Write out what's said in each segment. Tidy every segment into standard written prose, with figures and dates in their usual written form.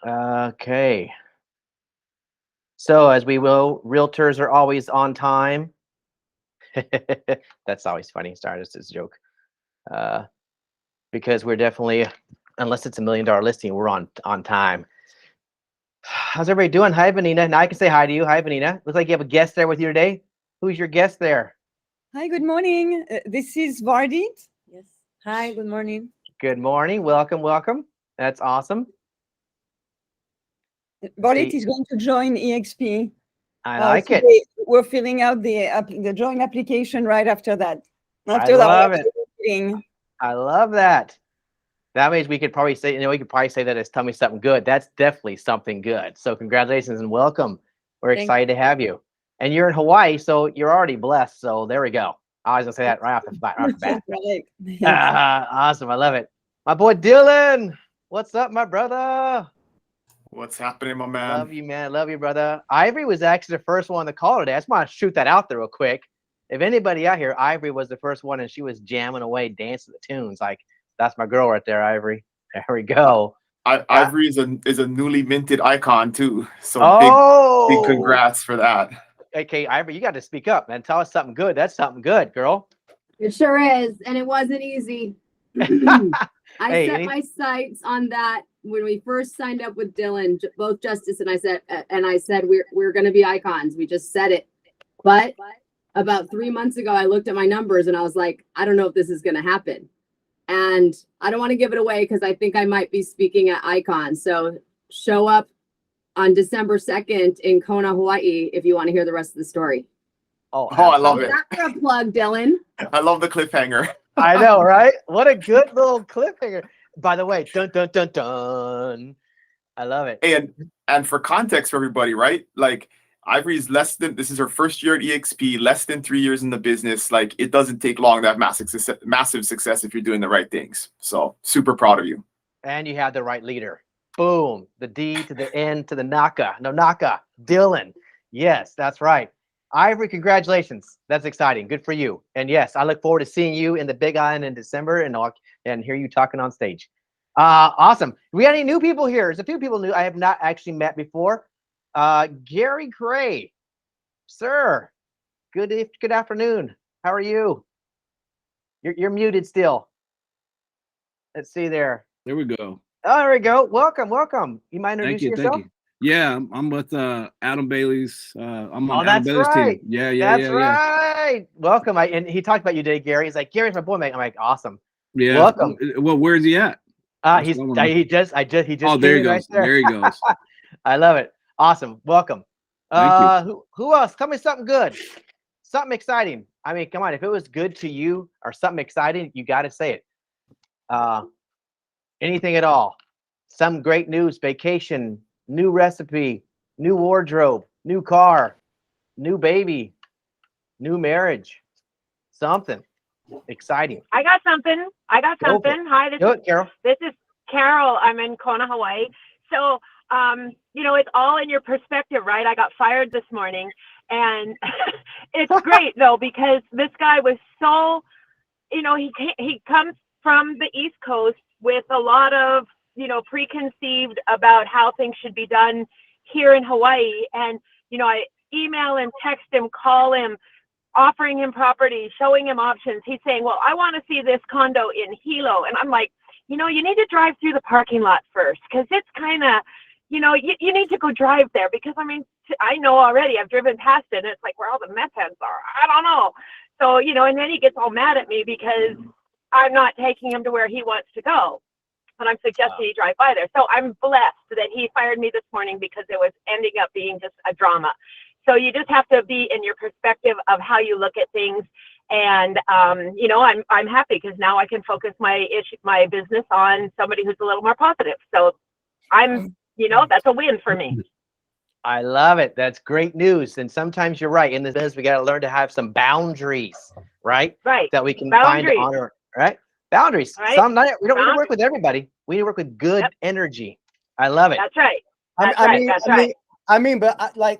Okay. So as we will, realtors are always on time. That's always funny. Sorry, this is a joke. Uh, because we're definitely, unless it's $1 million listing, we're on time. How's everybody doing? Hi, Vanina. Now I can say hi to you. Hi, Vanina. Looks like you have a guest there with you today. Who's your guest there? Hi, good morning. This is Vardit. Yes. Hi, good morning. Good morning. Welcome, welcome. That's awesome. Vardit See, is going to join EXP. I like it. We're filling out the join application right after that. I After that, love it. meeting. I love that. That means we could probably say, we could probably say that as tell me something good. That's definitely something good. So congratulations and welcome. We're Thank excited to have you. And you're in Hawaii, so you're already blessed. So there we go. I was gonna say that right off the bat. Right off the bat. Right. Awesome. I love it. My boy Dylan. What's up, my brother? What's happening, my man? Love you, man. Love you, brother. Ivory was actually the first one to call today. I just want to shoot that out there real quick. If anybody out here, Ivory was the first one, and she was jamming away, dancing the tunes. Like, that's my girl right there, Ivory. There we go. Ivory is a newly minted icon too. So big congrats for that. Okay, Ivory, you got to speak up, man. Tell us something good. That's something good, girl. It sure is, and it wasn't easy. I set my sights on that when we first signed up with Dylan, both Justice and I said we're going to be icons. We just said it, but about 3 months ago, I looked at my numbers and I was like, I don't know if this is going to happen, and I don't want to give it away because I think I might be speaking at Icon. So show up on December 2nd in Kona, Hawaii, if you want to hear the rest of the story. Oh, I love it. That's for a plug, Dylan. I love the cliffhanger. I know, right? What a good little cliffhanger. By the way, dun dun dun dun. I love it. And for context for everybody, right? Like Ivory's this is her first year at EXP, less than 3 years in the business. Like it doesn't take long to have massive success if you're doing the right things. So super proud of you. And you have the right leader. Boom. The D to the N to the Naka. No, Naka. Dylan. Yes, that's right. Ivory, congratulations. That's exciting. Good for you. And yes, I look forward to seeing you in the Big Island in December and hear you talking on stage. Awesome. Do we got any new people here? There's a few people new I have not actually met before. Gary Gray. Sir, good afternoon. How are you? You're muted still. Let's see there. There we go. Oh, there we go. Welcome. You mind introducing yourself? Thank you. Yeah, I'm with Adam Bailey's. I'm on Adam Bailey's team. Yeah. That's right. Welcome. And he talked about you today, Gary. He's like, Gary's my boy, mate. I'm like, awesome. Yeah. Welcome. Well, where's he at? He just. Oh, there he goes. Right there he goes. I love it. Awesome. Welcome. Thank you. Who else? Tell me something good. Something exciting. I mean, come on. If it was good to you or something exciting, you got to say it. Anything at all. Some great news, vacation, new recipe, new wardrobe, new car, new baby, new marriage, something exciting. I got something. Hi, this is Carol. I'm in Kona, Hawaii. So, it's all in your perspective, right? I got fired this morning, and it's great though, because this guy was so, he comes from the East Coast with a lot of, preconceived about how things should be done here in Hawaii. And, I email him, text him, call him, offering him property, showing him options. He's saying, well, I want to see this condo in Hilo. And I'm like, you need to drive through the parking lot first, because it's kind of, you need to go drive there, because, I know already, I've driven past it, and it's like where all the meth heads are. I don't know. So, and then he gets all mad at me because I'm not taking him to where he wants to go. And I'm suggesting he drive by there. So I'm blessed that he fired me this morning, because it was ending up being just a drama. So you just have to be in your perspective of how you look at things. And, I'm happy because now I can focus my business on somebody who's a little more positive. So that's a win for me. I love it. That's great news. And sometimes you're right. In this business, we got to learn to have some boundaries, right? Right. That we can find honor, right? Boundaries. Right. We don't need to work with everybody. We need to work with good energy. I love it. That's right. But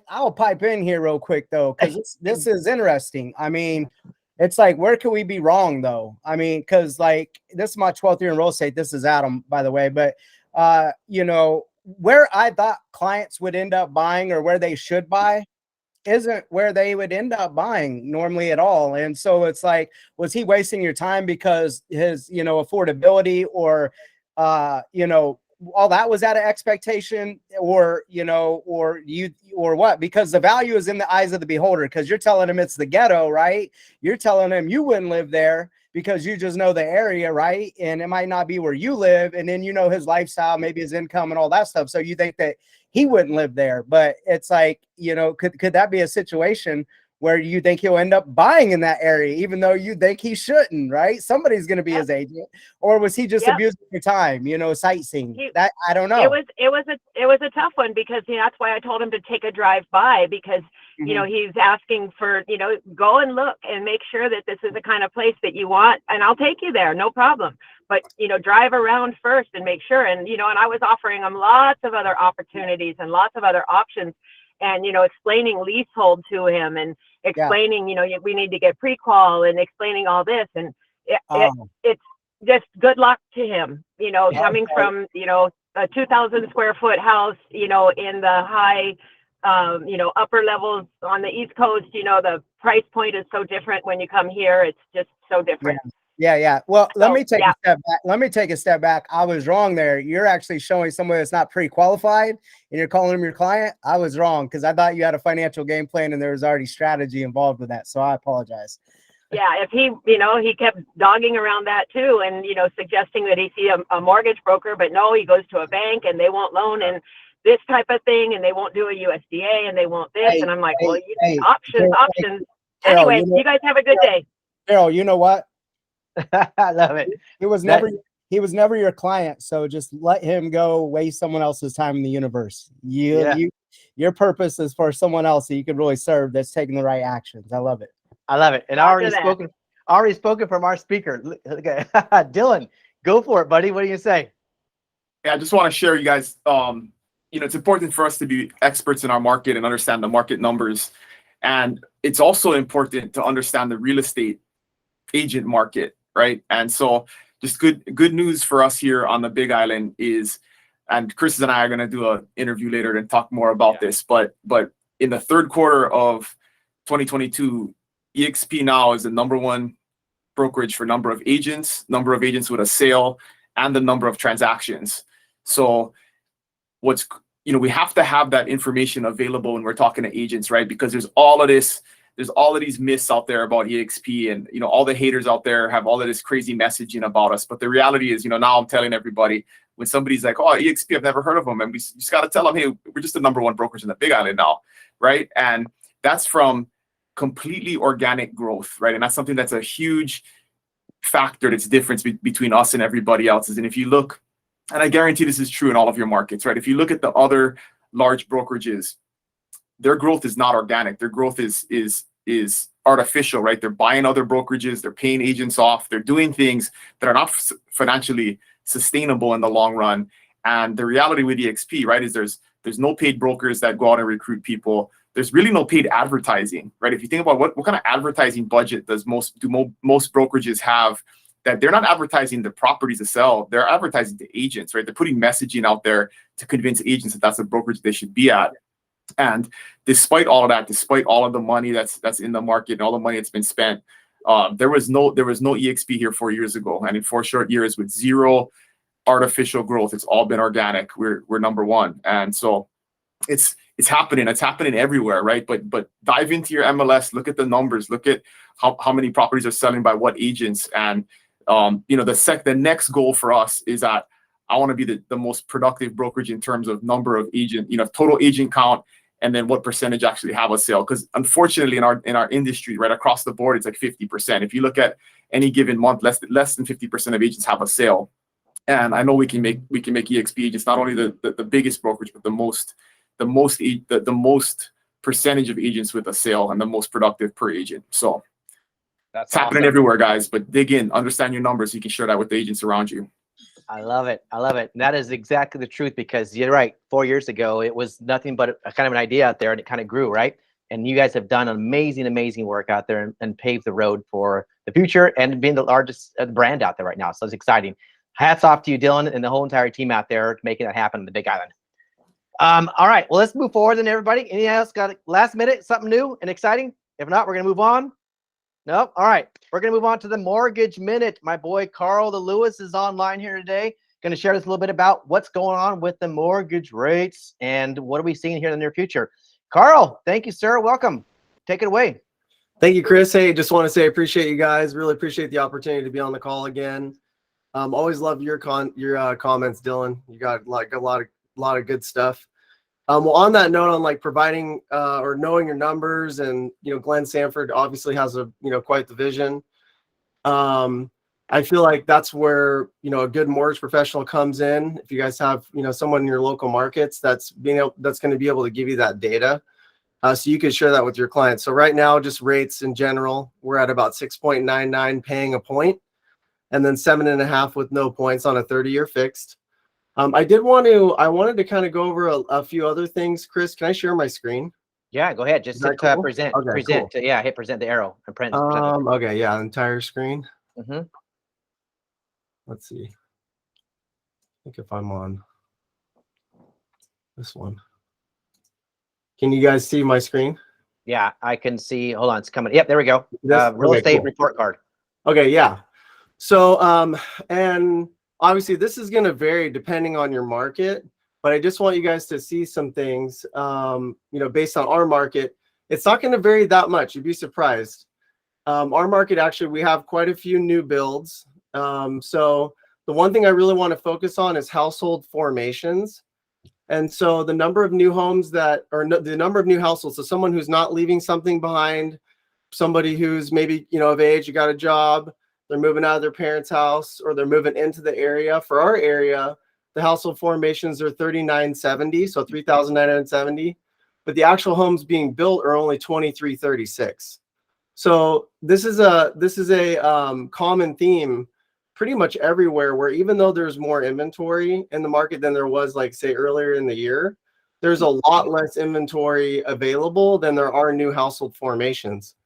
I'll pipe in here real quick though, because this is interesting. It's like, where can we be wrong though? Because this is my 12th year in real estate. This is Adam, by the way. But where I thought clients would end up buying or where they should buy isn't where they would end up buying normally at all. And so it's like, was he wasting your time because his, affordability or, all that was at an expectation, or, or what? Because the value is in the eyes of the beholder, because you're telling him it's the ghetto, right? You're telling him you wouldn't live there because you just know the area, right? And it might not be where you live. And then, his lifestyle, maybe his income and all that stuff. So you think that he wouldn't live there, but it's like, could that be a situation where you think he'll end up buying in that area, even though you think he shouldn't, right? Somebody's going to be his agent, or was he just abusing your time, sightseeing? That I don't know. It was a tough one, because that's why I told him to take a drive by, because he's asking for, go and look and make sure that this is the kind of place that you want, and I'll take you there, no problem. But drive around first and make sure. And and I was offering him lots of other opportunities and lots of other options, and explaining leasehold to him, and explaining we need to get pre-qual, and explaining all this, and it's just good luck to him, coming from a 2,000 square foot house, in the high upper levels on the East Coast. The price point is so different when you come here. It's just so different. Yeah. Well, let me take a step back. Let me take a step back. I was wrong there. You're actually showing somebody that's not pre-qualified, and you're calling him your client. I was wrong, because I thought you had a financial game plan and there was already strategy involved with that. So I apologize. Yeah, if he, he kept dogging around that too, and suggesting that he see a mortgage broker, but no, he goes to a bank and they won't loan and this type of thing, and they won't do a USDA, and they won't this, and I'm like, options. Anyway, you guys have a good day. Carol, you know what? I love it. He was never your client, so just let him go waste someone else's time in the universe. Your purpose is for someone else that you can really serve, that's taking the right actions. I love it. And I already spoken from our speaker. Look at Dylan, go for it, buddy. What do you say? Yeah, I just want to share, you guys. It's important for us to be experts in our market and understand the market numbers, and it's also important to understand the real estate agent market, right? And so, just good news for us here on the Big Island is, and Chris and I are going to do an interview later and talk more about this, but in the third quarter of 2022, eXp now is the #1 brokerage for number of agents with a sale, and the number of transactions. So we have to have that information available when we're talking to agents, right? Because there's all of these myths out there about eXp, and all the haters out there have all of this crazy messaging about us. But the reality is, now I'm telling everybody, when somebody's like, "Oh, eXp, I've never heard of them," and we just got to tell them, "Hey, we're just the #1 brokerage in the Big Island now," right? And that's from completely organic growth, right? And that's something that's a huge factor. That's difference between us and everybody else. And if you look, and I guarantee this is true in all of your markets, right? If you look at the other large brokerages, their growth is not organic. Their growth is artificial, right? They're buying other brokerages, they're paying agents off, they're doing things that are not financially sustainable in the long run. And the reality with eXp, right, is there's no paid brokers that go out and recruit people. There's really no paid advertising, right? If you think about what kind of advertising budget does most brokerages have, that they're not advertising the properties to sell, they're advertising to agents, right? They're putting messaging out there to convince agents that that's a brokerage they should be at. And despite all of that, despite all of the money that's in the market and all the money that's been spent, there was no eXp here 4 years ago. And in 4 short years with zero artificial growth, it's all been organic. We're #1. And so it's happening. It's happening everywhere, right? But dive into your MLS, look at the numbers, look at how many properties are selling by what agents. And the next goal for us is that I want to be the most productive brokerage in terms of number of agent, total agent count, and then what percentage actually have a sale. Because unfortunately in our industry, right across the board, it's like 50%. If you look at any given month, less than 50% of agents have a sale. And I know we can make eXp agents not only the biggest brokerage, but the most percentage of agents with a sale and the most productive per agent. So it's happening everywhere, guys. But dig in, understand your numbers so you can share that with the agents around you. I love it. And that is exactly the truth, because you're right. 4 years ago, it was nothing but a kind of an idea out there, and it kind of grew, right? And you guys have done amazing work out there and paved the road for the future and being the largest brand out there right now. So it's exciting. Hats off to you, Dylan, and the whole entire team out there making that happen in the Big Island. All right. Well, let's move forward then, everybody. Anything else got last minute, something new and exciting? If not, we're going to move on. Nope. All right. We're going to move on to the Mortgage Minute. My boy, Carl the Lewis is online here today. Going to share us a little bit about what's going on with the mortgage rates and what are we seeing here in the near future. Carl, thank you, sir. Welcome. Take it away. Thank you, Chris. Hey, just want to say I appreciate you guys. Really appreciate the opportunity to be on the call again. Always love your comments, Dylan. You got like a lot of good stuff. Well, on that note, on like providing or knowing your numbers, and Glenn Sanford obviously has a quite the vision. I feel like that's where a good mortgage professional comes in. If you guys have someone in your local markets that's going to be able to give you that data, so you can share that with your clients. So right now, just rates in general, we're at about 6.99 paying a point, and then 7.5 with no points on a 30-year fixed. I wanted to kind of go over a few other things. Chris, can I share my screen? Yeah, go ahead. Just hit cool? present. Okay, present. cool. Yeah, hit present the arrow and print. Okay, yeah, entire screen. Mm-hmm. Let's see. I think if I'm on this one. Can you guys see my screen? Yeah, I can see. Hold on, it's coming. Yep, there we go. Real estate cool. report card. Okay, yeah. So, and obviously this is going to vary depending on your market, but I just want you guys to see some things, based on our market. It's not going to vary that much. You'd be surprised. Our market, actually, we have quite a few new builds. So the one thing I really want to focus on is household formations. And so the number of new homes the number of new households, so someone who's not leaving something behind, somebody who's maybe, of age, you got a job, they're moving out of their parents' house, or they're moving into the area. For our area, the household formations are 3,970, so 3,970, but the actual homes being built are only 2,336. So this is a common theme pretty much everywhere, where even though there's more inventory in the market than there was, like, say, earlier in the year, there's a lot less inventory available than there are new household formations.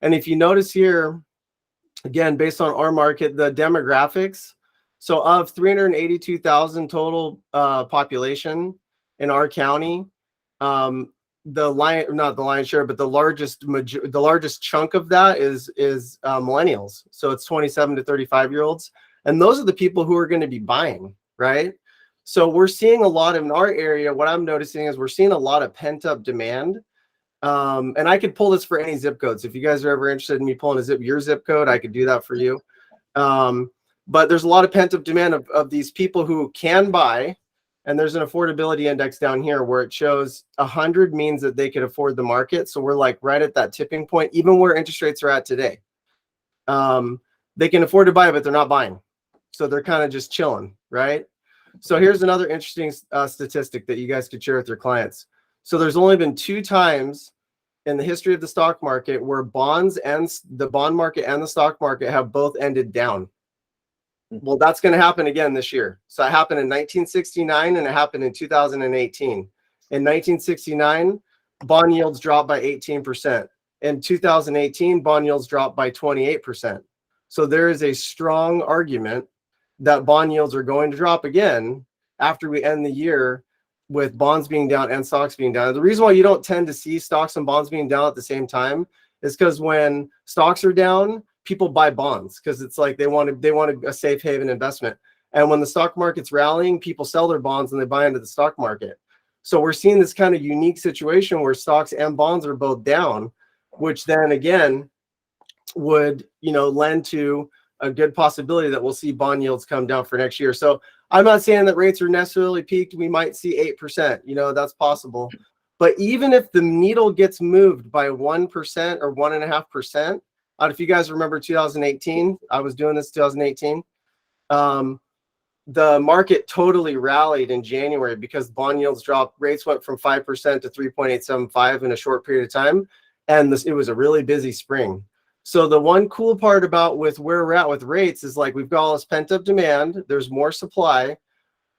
And if you notice here, again, based on our market, the demographics, so of 382,000 total population in our county, the largest chunk of that is millennials. So it's 27 to 35-year-olds, and those are the people who are going to be buying, right? So we're seeing a lot in our area. What I'm noticing is we're seeing a lot of pent-up demand. And I could pull this for any zip codes. If you guys are ever interested in me pulling your zip code, I could do that for you. But there's a lot of pent-up demand of these people who can buy. And there's an affordability index down here where it shows 100 means that they could afford the market. So we're like right at that tipping point, even where interest rates are at today. They can afford to buy, but they're not buying. So they're kind of just chilling, right? So here's another interesting statistic that you guys could share with your clients. So there's only been 2 times in the history of the stock market where bonds and the bond market and the stock market have both ended down. Well, that's going to happen again this year. So it happened in 1969 and it happened in 2018. In 1969, bond yields dropped by 18%. In 2018, bond yields dropped by 28%. So there is a strong argument that bond yields are going to drop again after we end the year with bonds being down and stocks being down. The reason why you don't tend to see stocks and bonds being down at the same time is because when stocks are down, people buy bonds because it's like they want a safe haven investment. And when the stock market's rallying, people sell their bonds and they buy into the stock market. So we're seeing this kind of unique situation where stocks and bonds are both down, which then again would lend to a good possibility that we'll see bond yields come down for next year. So I'm not saying that rates are necessarily peaked. We might see 8%, that's possible. But even if the needle gets moved by 1% or 1.5%, if you guys remember 2018, I was doing this 2018. The market totally rallied in January because bond yields dropped. Rates went from 5% to 3.875 in a short period of time. And it was a really busy spring. So the one cool part about where we're at with rates is like we've got all this pent up demand. There's more supply.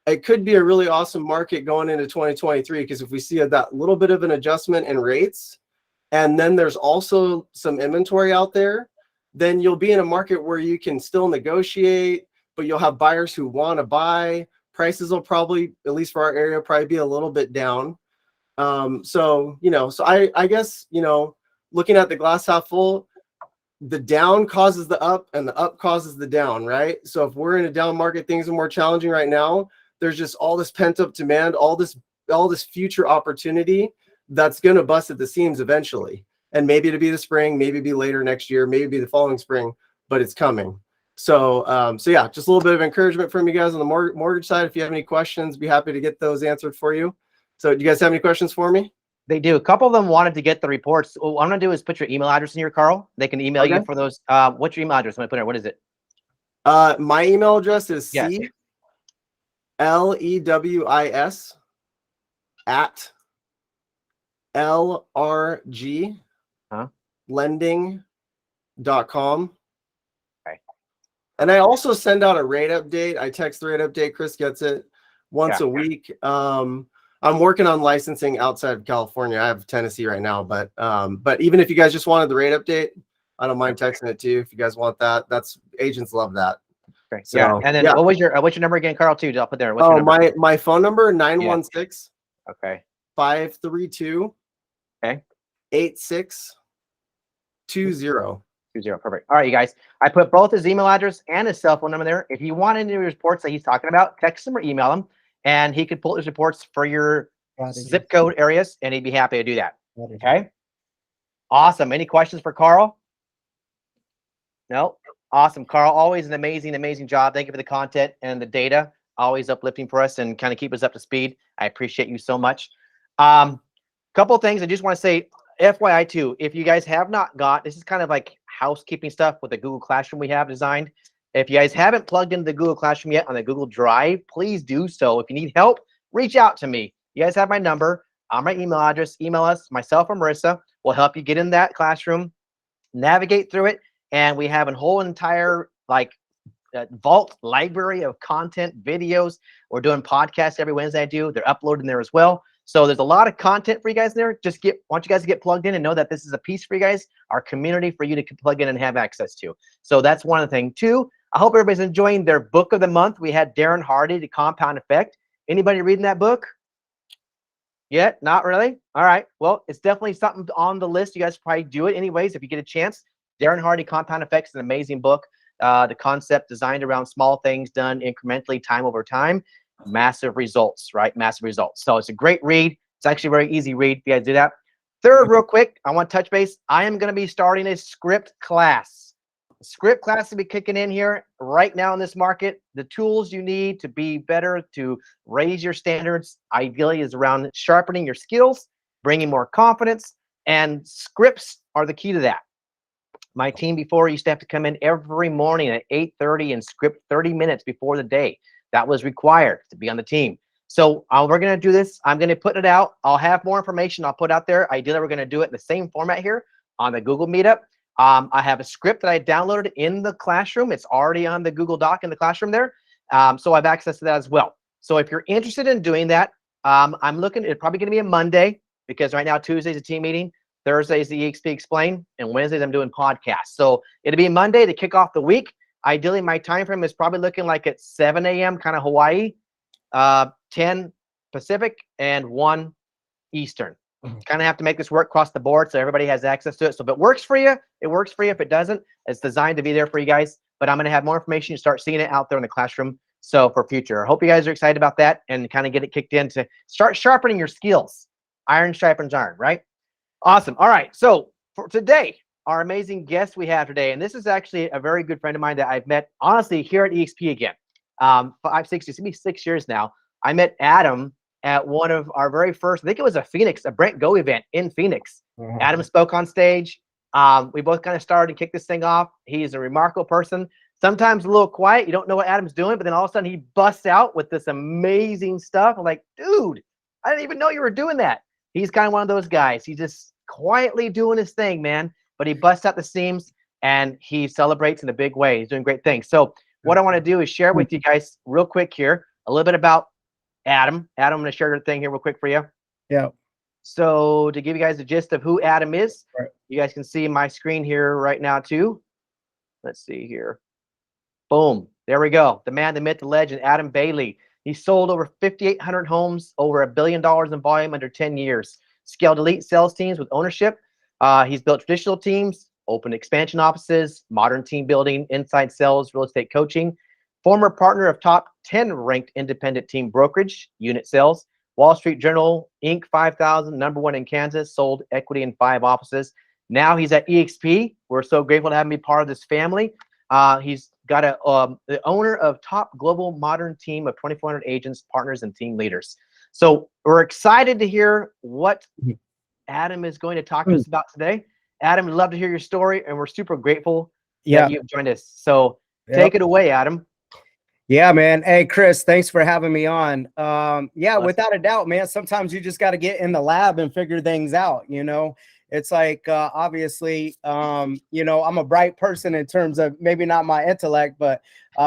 It could be a really awesome market going into 2023 because if we see that little bit of an adjustment in rates, and then there's also some inventory out there, then you'll be in a market where you can still negotiate, but you'll have buyers who want to buy, prices will probably, at least for our area, probably be a little bit down. So, you know, so I guess, you know, looking at the glass half full, the down causes the up and the up causes the down, right? So if we're in a down market, things are more challenging right now. There's just all this pent up demand, all this future opportunity that's going to bust at the seams eventually. And maybe it'll be the spring, maybe it'll be later next year, maybe be the following spring, but it's coming. So, so yeah, just a little bit of encouragement from you guys on the mortgage side. If you have any questions, be happy to get those answered for you. So do you guys have any questions for me? They do. A couple of them wanted to get the reports. What I'm going to do is put your email address in here, Carl. They can email you for those. What's your email address? Let me put it. What is it? My email address is Yes. CLEWIS at LRG lending.com. Okay. And I also send out a rate update. I text the rate update. Chris gets it once a week. I'm working on licensing outside of California. I have Tennessee right now, but even if you guys just wanted the rate update, I don't mind texting it to you if you guys want that. That's agents love that. Okay. So, yeah. And then what's your number again, Carl? Too. I'll put there. What's oh, your number? my phone number 916 Okay. 532 8620. 20. Perfect. All right, you guys. I put both his email address and his cell phone number there. If you want any reports that he's talking about, text him or email him, and he could pull his reports for your zip code areas, and he'd be happy to do that. Okay. Awesome. Any questions for Carl? No. Awesome, Carl. Always an amazing job. Thank you for the content and the data. Always uplifting for us and kind of keep us up to speed. I appreciate you so much. Couple of things I just want to say, FYI too, if you guys have not got, this is kind of like housekeeping stuff with the Google Classroom we have designed. If you guys haven't plugged into the Google Classroom yet on the Google Drive, please do so. If you need help, reach out to me. You guys have my number, my email address. Email us, myself or Marissa. We'll help you get in that classroom, navigate through it, and we have a whole entire vault library of content, videos. We're doing podcasts every Wednesday. They're uploaded there as well. So there's a lot of content for you guys there. Want you guys to get plugged in and know that this is a piece for you guys, our community for you to plug in and have access to. So that's one of the things. Two, I hope everybody's enjoying their book of the month. We had Darren Hardy, The Compound Effect. Anybody reading that book yet? Not really? All right. Well, it's definitely something on the list. You guys probably do it anyways if you get a chance. Darren Hardy, Compound Effects is an amazing book. The concept designed around small things done incrementally, time over time. Massive results, right? Massive results. So it's a great read. It's actually a very easy read if you guys do that. Third, real quick, I want to touch base. I am going to be starting a script class. The script class will be kicking in here right now in this market. The tools you need to be better, to raise your standards, ideally is around sharpening your skills, bringing more confidence, and scripts are the key to that. My team before used to have to come in every morning at 8:30 and script 30 minutes before the day. That was required to be on the team. So we're going to do this. I'm going to put it out. I'll have more information I'll put out there. Ideally, we're going to do it in the same format here on the Google Meetup. I have a script that I downloaded in the classroom. It's already on the Google Doc in the classroom there. So I have access to that as well. So if you're interested in doing that, I'm looking, it's probably going to be a Monday because right now Tuesday's a team meeting. Thursday's the EXP Explain, and Wednesdays I'm doing podcasts. So it'll be Monday to kick off the week. Ideally, my time frame is probably looking like at 7 a.m. kind of Hawaii, 10 Pacific, and 1 Eastern. Kind of have to make this work across the board so everybody has access to it. So if it works for you, it works for you. If it doesn't, it's designed to be there for you guys. But I'm going to have more information. You start seeing it out there in the classroom. So for future, I hope you guys are excited about that and kind of get it kicked in to start sharpening your skills. Iron sharpens iron, right? Awesome. All right. So for today, our amazing guest we have today, and this is actually a very good friend of mine that I've met, honestly, here at EXP again. 6 years now. I met Adam at one of our very first, I think it was a Brent Go event in Phoenix. Adam spoke on stage. We both kind of started and kicked this thing off. He's a remarkable person. Sometimes a little quiet. You don't know what Adam's doing, but then all of a sudden he busts out with this amazing stuff. I'm like, dude, I didn't even know you were doing that. He's kind of one of those guys. He's just quietly doing his thing, man. But he busts out the seams and he celebrates in a big way. He's doing great things. So what I want to do is share with you guys real quick here a little bit about Adam. Adam, I'm going to share your thing here real quick for you. Yeah. So to give you guys the gist of who Adam is, right. You guys can see my screen here right now too. Let's see here. Boom. There we go. The man, the myth, the legend, Adam Bailey. He sold over 5,800 homes, over $1 billion in volume under 10 years. Scaled elite sales teams with ownership. He's built traditional teams, opened expansion offices, modern team building, inside sales, real estate coaching. Former partner of top 10 ranked independent team brokerage, unit sales. Wall Street Journal, Inc. 5000, #1 in Kansas, sold equity in 5 offices. Now he's at EXP. We're so grateful to have him be part of this family. He's got the owner of top global modern team of 2,400 agents, partners, and team leaders. So we're excited to hear what Adam is going to talk to us about today. Adam, we'd love to hear your story, and we're super grateful that you've joined us. So take it away, Adam. Yeah, man. Hey, Chris, thanks for having me on. Yeah, without a doubt, man, sometimes you just got to get in the lab and figure things out. It's like, obviously, I'm a bright person in terms of maybe not my intellect, but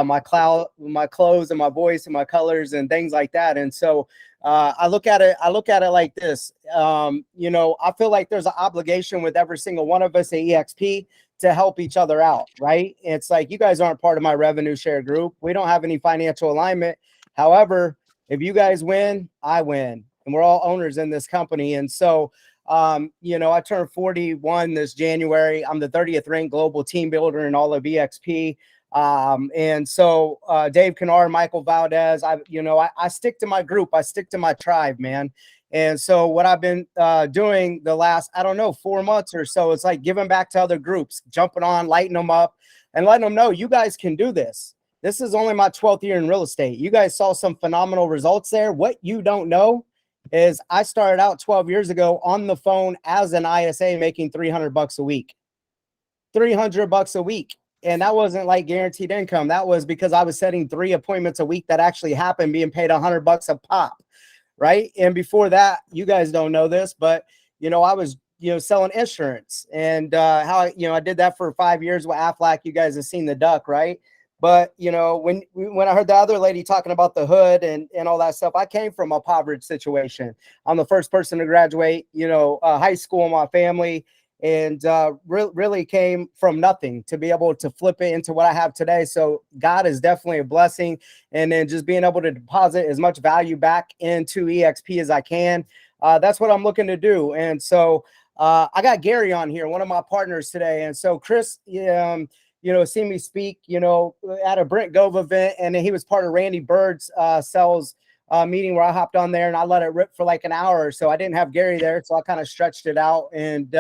my clothes and my voice and my colors and things like that. And so I look at it like this. I feel like there's an obligation with every single one of us at EXP to help each other out, right? It's like, you guys aren't part of my revenue share group. We don't have any financial alignment. However, if you guys win, I win, and we're all owners in this company. And so, I turned 41 this January. I'm the 30th ranked global team builder in all of EXP. And so, Dave Kennard, Michael Valdez, I stick to my group. I stick to my tribe, man. And so what I've been doing the last, 4 months or so, it's like giving back to other groups, jumping on, lighting them up, and letting them know you guys can do this. This is only my 12th year in real estate. You guys saw some phenomenal results there. What you don't know is I started out 12 years ago on the phone as an ISA making $300 a week. $300 a week. And that wasn't like guaranteed income. That was because I was setting 3 appointments a week that actually happened, being paid $100 a pop. Right. And before that, you guys don't know this, but, I was, selling insurance, and I did that for 5 years with Aflac. You guys have seen the duck, right? But, when I heard the other lady talking about the hood and all that stuff, I came from a poverty situation. I'm the first person to graduate, high school in my family, and really came from nothing to be able to flip it into what I have today. So God is definitely a blessing. And then just being able to deposit as much value back into EXP as I can. That's what I'm looking to do. And so I got Gary on here, one of my partners today. And so Chris, seen me speak, at a Brent Gove event, and then he was part of Randy Bird's sales meeting where I hopped on there and I let it rip for like an hour or so. I didn't have Gary there, so I kind of stretched it out. And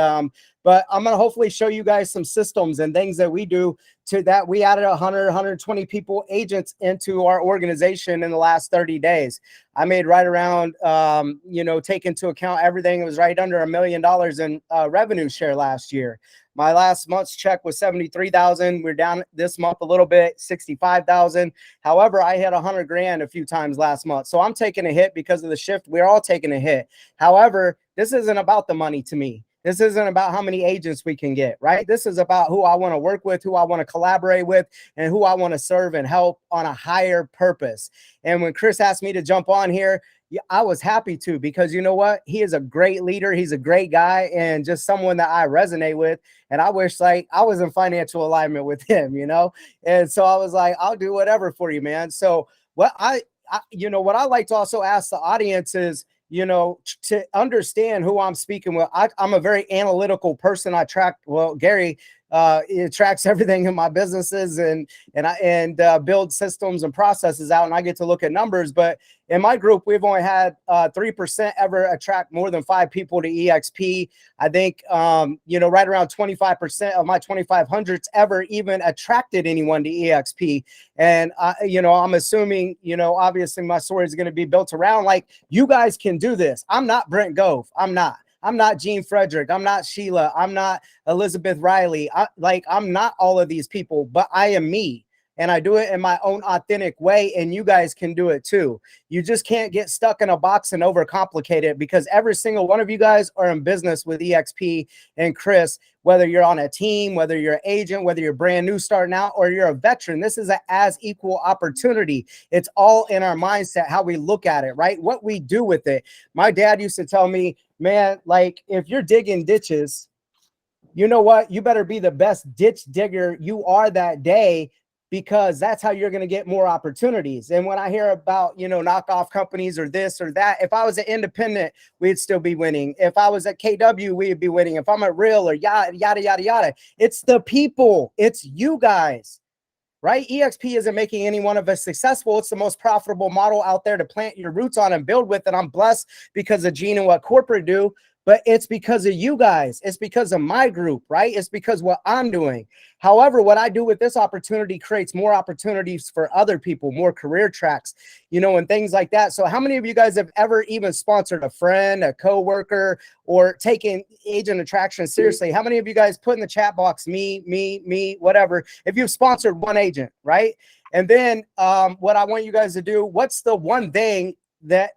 but I'm going to hopefully show you guys some systems and things that we do to that. We added 120 people, agents, into our organization in the last 30 days. I made right around, take into account everything, it was right under $1 million in revenue share last year. My last month's check was 73,000. We're down this month a little bit, 65,000. However, I hit 100 grand a few times last month. So I'm taking a hit because of the shift. We're all taking a hit. However, this isn't about the money to me. This isn't about how many agents we can get, right? This is about who I want to work with, who I want to collaborate with, and who I want to serve and help on a higher purpose. And when Chris asked me to jump on here, I was happy to, because you know what? He is a great leader. He's a great guy, and just someone that I resonate with. And I wish like I was in financial alignment with him, And so I was like, I'll do whatever for you, man. So what I what I like to also ask the audience is, to understand who I'm speaking with. I'm a very analytical person. Gary, it tracks everything in my businesses and build systems and processes out, and I get to look at numbers. But in my group, we've only had 3% ever attract more than 5 people to EXP. I think right around 25% of my 2,500s ever even attracted anyone to EXP. And I'm assuming obviously my story is going to be built around like, you guys can do this. I'm not Brent Gove. I'm not Gene Frederick. I'm not Sheila. I'm not Elizabeth Riley. I'm not all of these people, but I am me. And I do it in my own authentic way, and you guys can do it too. You just can't get stuck in a box and overcomplicate it, because every single one of you guys are in business with EXP and Chris, whether you're on a team, whether you're an agent, whether you're brand new starting out, or you're a veteran. This is an as equal opportunity. It's all in our mindset, how we look at it, right? What we do with it. My dad used to tell me, man, like if you're digging ditches, you know what? You better be the best ditch digger you are that day, because that's how you're going to get more opportunities. And when I hear about, you know, knockoff companies or this or that, if I was an independent, we'd still be winning. If I was at KW, we'd be winning. If I'm at Real or yada, yada, yada, yada. It's the people. It's you guys, right? EXP isn't making any one of us successful. It's the most profitable model out there to plant your roots on and build with. And I'm blessed because of Gene and what corporate do. But it's because of you guys. It's because of my group, right? It's because what I'm doing. However, what I do with this opportunity creates more opportunities for other people, more career tracks, you know, and things like that. So how many of you guys have ever even sponsored a friend, a coworker, or taken agent attraction seriously? How many of you guys put in the chat box, me, whatever, if you've sponsored one agent, right? And then what I want you guys to do, what's the one thing that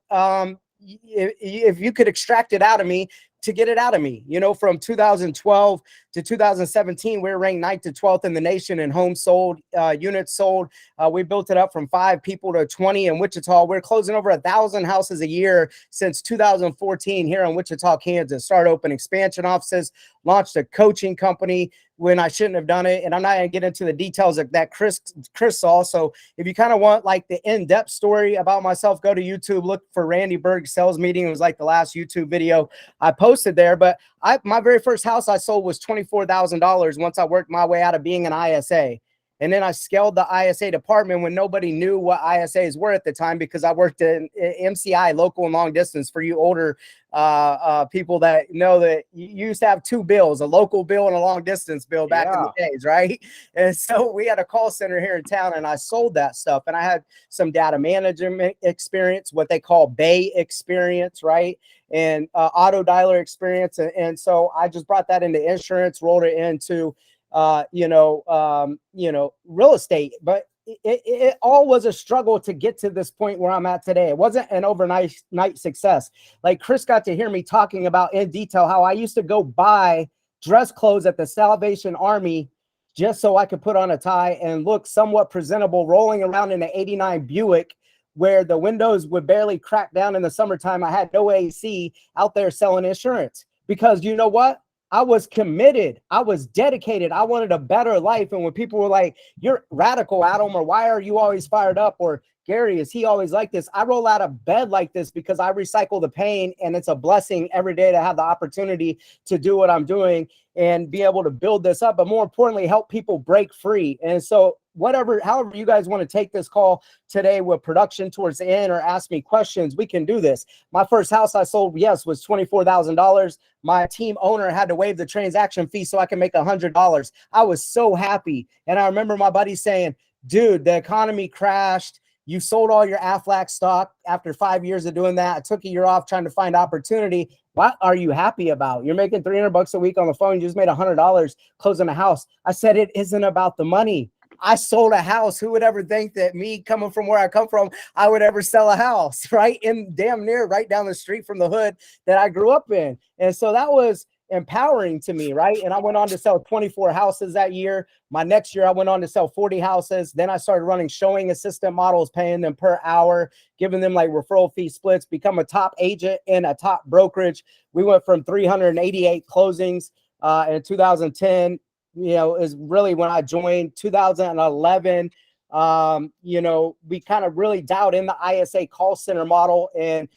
if you could extract it out of me, to get it out of me, you know, from 2012 to 2017, we were ranked 9th to 12th in the nation in homes sold, units sold. We built it up from 5 people to 20 in Wichita. We're closing over 1,000 houses a year since 2014 here in Wichita, Kansas. Started open expansion offices, launched a coaching company when I shouldn't have done it. And I'm not going to get into the details of that Chris saw. So if you kind of want like the in-depth story about myself, go to YouTube, look for Randy Berg sales meeting. It was like the last YouTube video I posted there. But my very first house I sold was $24,000 once I worked my way out of being an ISA. And then I scaled the ISA department when nobody knew what ISAs were at the time, because I worked in MCI, local and long distance. For you older people that know that you used to have 2 bills, a local bill and a long distance bill back in the days, right? And so we had a call center here in town, and I sold that stuff. And I had some data management experience, what they call Bay experience, right? And auto dialer experience. And so I just brought that into insurance, rolled it into real estate. But it all was a struggle to get to this point where I'm at today. It wasn't an overnight success. Like Chris got to hear me talking about in detail how I used to go buy dress clothes at the Salvation Army just so I could put on a tie and look somewhat presentable, rolling around in an '89 Buick where the windows would barely crack down in the summertime. I had no AC, out there selling insurance, because you know what? I was committed. I was dedicated. I wanted a better life. And when people were like, "You're radical, Adam," or "Why are you always fired up?" or "Gary, is he always like this?" I roll out of bed like this because I recycle the pain, and it's a blessing every day to have the opportunity to do what I'm doing and be able to build this up, but more importantly, help people break free. And so however you guys want to take this call today with production towards the end, or ask me questions, we can do this. My first house I sold, yes, was $24,000. My team owner had to waive the transaction fee so I can make $100. I was so happy. And I remember my buddy saying, "Dude, the economy crashed. You sold all your Aflac stock after 5 years of doing that. I took a year off trying to find opportunity. What are you happy about? You're making $300 a week on the phone. You just made $100 closing a house." I said, "It isn't about the money. I sold a house. Who would ever think that me coming from where I come from, I would ever sell a house, right? In damn near right down the street from the hood that I grew up in." And so that was empowering to me, right? And I went on to sell 24 houses that year. My next year, I went on to sell 40 houses. Then I started running showing assistant models, paying them per hour, giving them like referral fee splits, become a top agent in a top brokerage. We went from 388 closings in 2010. Is really when I joined. 2011, we kind of really dialed in the ISA call center model. And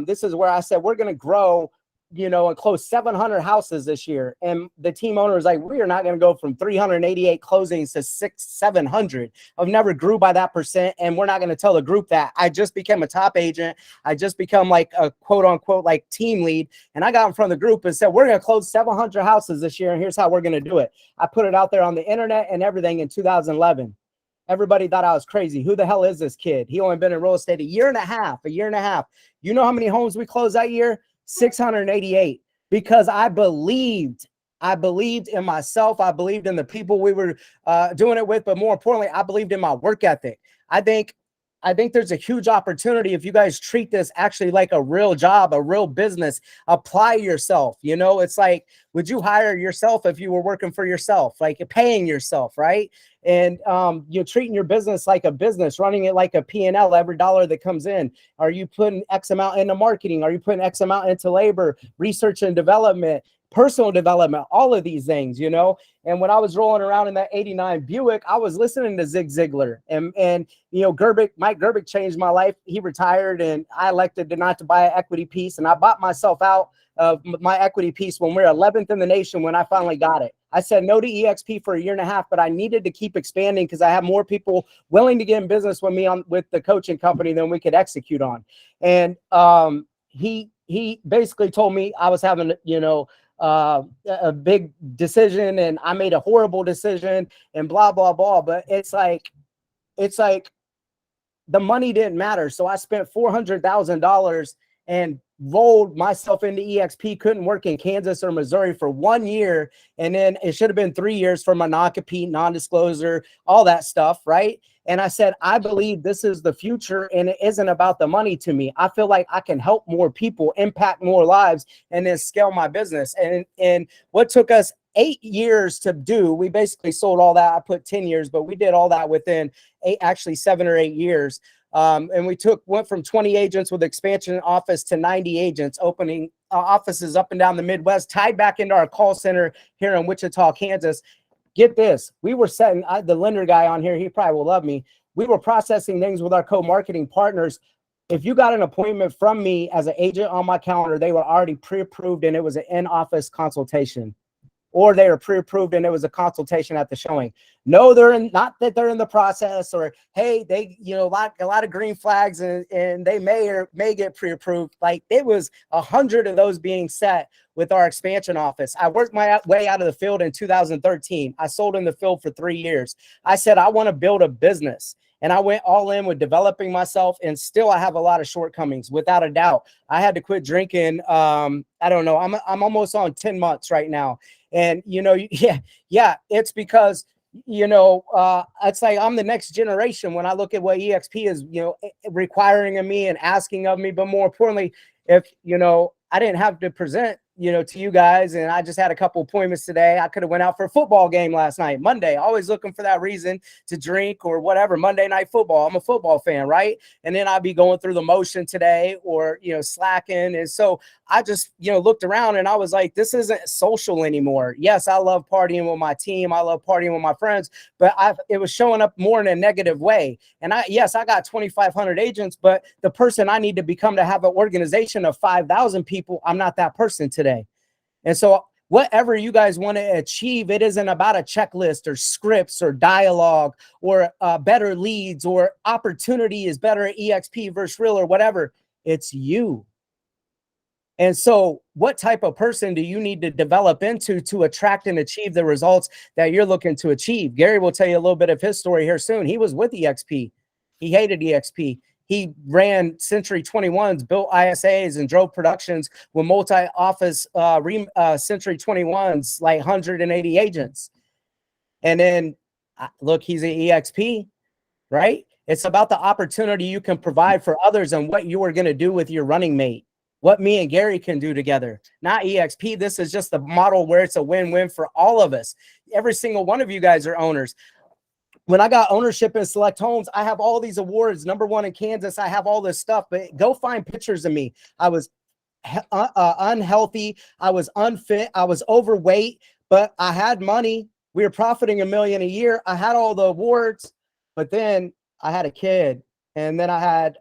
this is where I said, we're going to grow, and close 700 houses this year. And the team owner was like, "We are not going to go from 388 closings to 700. I've never grew by that percent. And we're not going to tell the group that. I just became a top agent. I just become like a quote unquote, like team lead. And I got in front of the group and said, we're going to close 700 houses this year. And here's how we're going to do it. I put it out there on the internet and everything in 2011. Everybody thought I was crazy. Who the hell is this kid? He only been in real estate a year and a half. You know how many homes we closed that year? 688, because I believed in myself. I believed in the people we were doing it with, but more importantly, I believed in my work ethic. I think there's a huge opportunity if you guys treat this actually like a real job, a real business. Apply yourself. It's like, would you hire yourself if you were working for yourself, like paying yourself, right? And you're treating your business like a business, running it like a P&L every dollar that comes in. Are you putting X amount into marketing? Are you putting X amount into labor, research and development? personal development, all of these things, you know. And when I was rolling around in that 89 Buick, I was listening to Zig Ziglar, and you know, Mike Gerbic changed my life. He retired, and I elected not to buy an equity piece, and I bought myself out of my equity piece when we were 11th in the nation when I finally got it. I said no to EXP for a year and a half, but I needed to keep expanding because I have more people willing to get in business with me with the coaching company than we could execute on. And he basically told me I was having, you know, a big decision, and I made a horrible decision, and blah blah blah. But it's like the money didn't matter. So I spent $400,000 and rolled myself into EXP, couldn't work in Kansas or Missouri for 1 year. And then it should have been 3 years for my non-compete, non-disclosure, all that stuff, right? And I said, I believe this is the future, and it isn't about the money to me. I feel like I can help more people, impact more lives, and then scale my business. And what took us 8 years to do, we basically sold all that. I put 10 years, but we did all that within 7 or 8 years. And we went from 20 agents with expansion office to 90 agents, opening offices up and down the Midwest, tied back into our call center here in Wichita, Kansas. Get this, we were setting, the lender guy on here, he probably will love me. We were processing things with our co-marketing partners. If you got an appointment from me as an agent on my calendar, they were already pre-approved, and it was an in-office consultation. Or they were pre-approved and it was a consultation at the showing. No, not that they're in the process, or hey, they, you know, a lot of green flags, and they may get pre-approved. Like, it was 100 of those being set with our expansion office. I worked my way out of the field in 2013. I sold in the field for 3 years. I said, I want to build a business. And I went all in with developing myself, and still I have a lot of shortcomings, without a doubt. I had to quit drinking. I don't know. I'm almost on 10 months right now. And, you know, yeah, it's because, you know, it's like I'm the next generation when I look at what EXP is, you know, requiring of me and asking of me. But more importantly, if, you know, I didn't have to present, you know, to you guys, and I just had a couple appointments today. I could have went out for a football game last night, Monday, always looking for that reason to drink or whatever. Monday night football, I'm a football fan, right? And then I'd be going through the motion today, or, you know, slacking. And so I just, you know, looked around and I was like, this isn't social anymore. Yes, I love partying with my team, I love partying with my friends, but it was showing up more in a negative way. And I got 2,500 agents, but the person I need to become to have an organization of 5,000 people, I'm not that person today. And so whatever you guys want to achieve, it isn't about a checklist or scripts or dialogue or better leads or opportunity is better at EXP versus real or whatever. It's you. And so what type of person do you need to develop into to attract and achieve the results that you're looking to achieve? Gary will tell you a little bit of his story here soon. He was with EXP. He hated EXP. He ran Century 21s, built ISAs, and drove productions with multi-office Century 21s, like 180 agents. And then, look, he's an EXP, right? It's about the opportunity you can provide for others and what you are going to do with your running mate, what me and Gary can do together. Not EXP. This is just the model where it's a win-win for all of us. Every single one of you guys are owners. When I got ownership in Select Homes, I have all these awards, #1 in Kansas. I have all this stuff, but go find pictures of me. I was unhealthy. I was unfit. I was overweight, but I had money. We were profiting $1 million a year. I had all the awards, but then I had a kid. And then I had,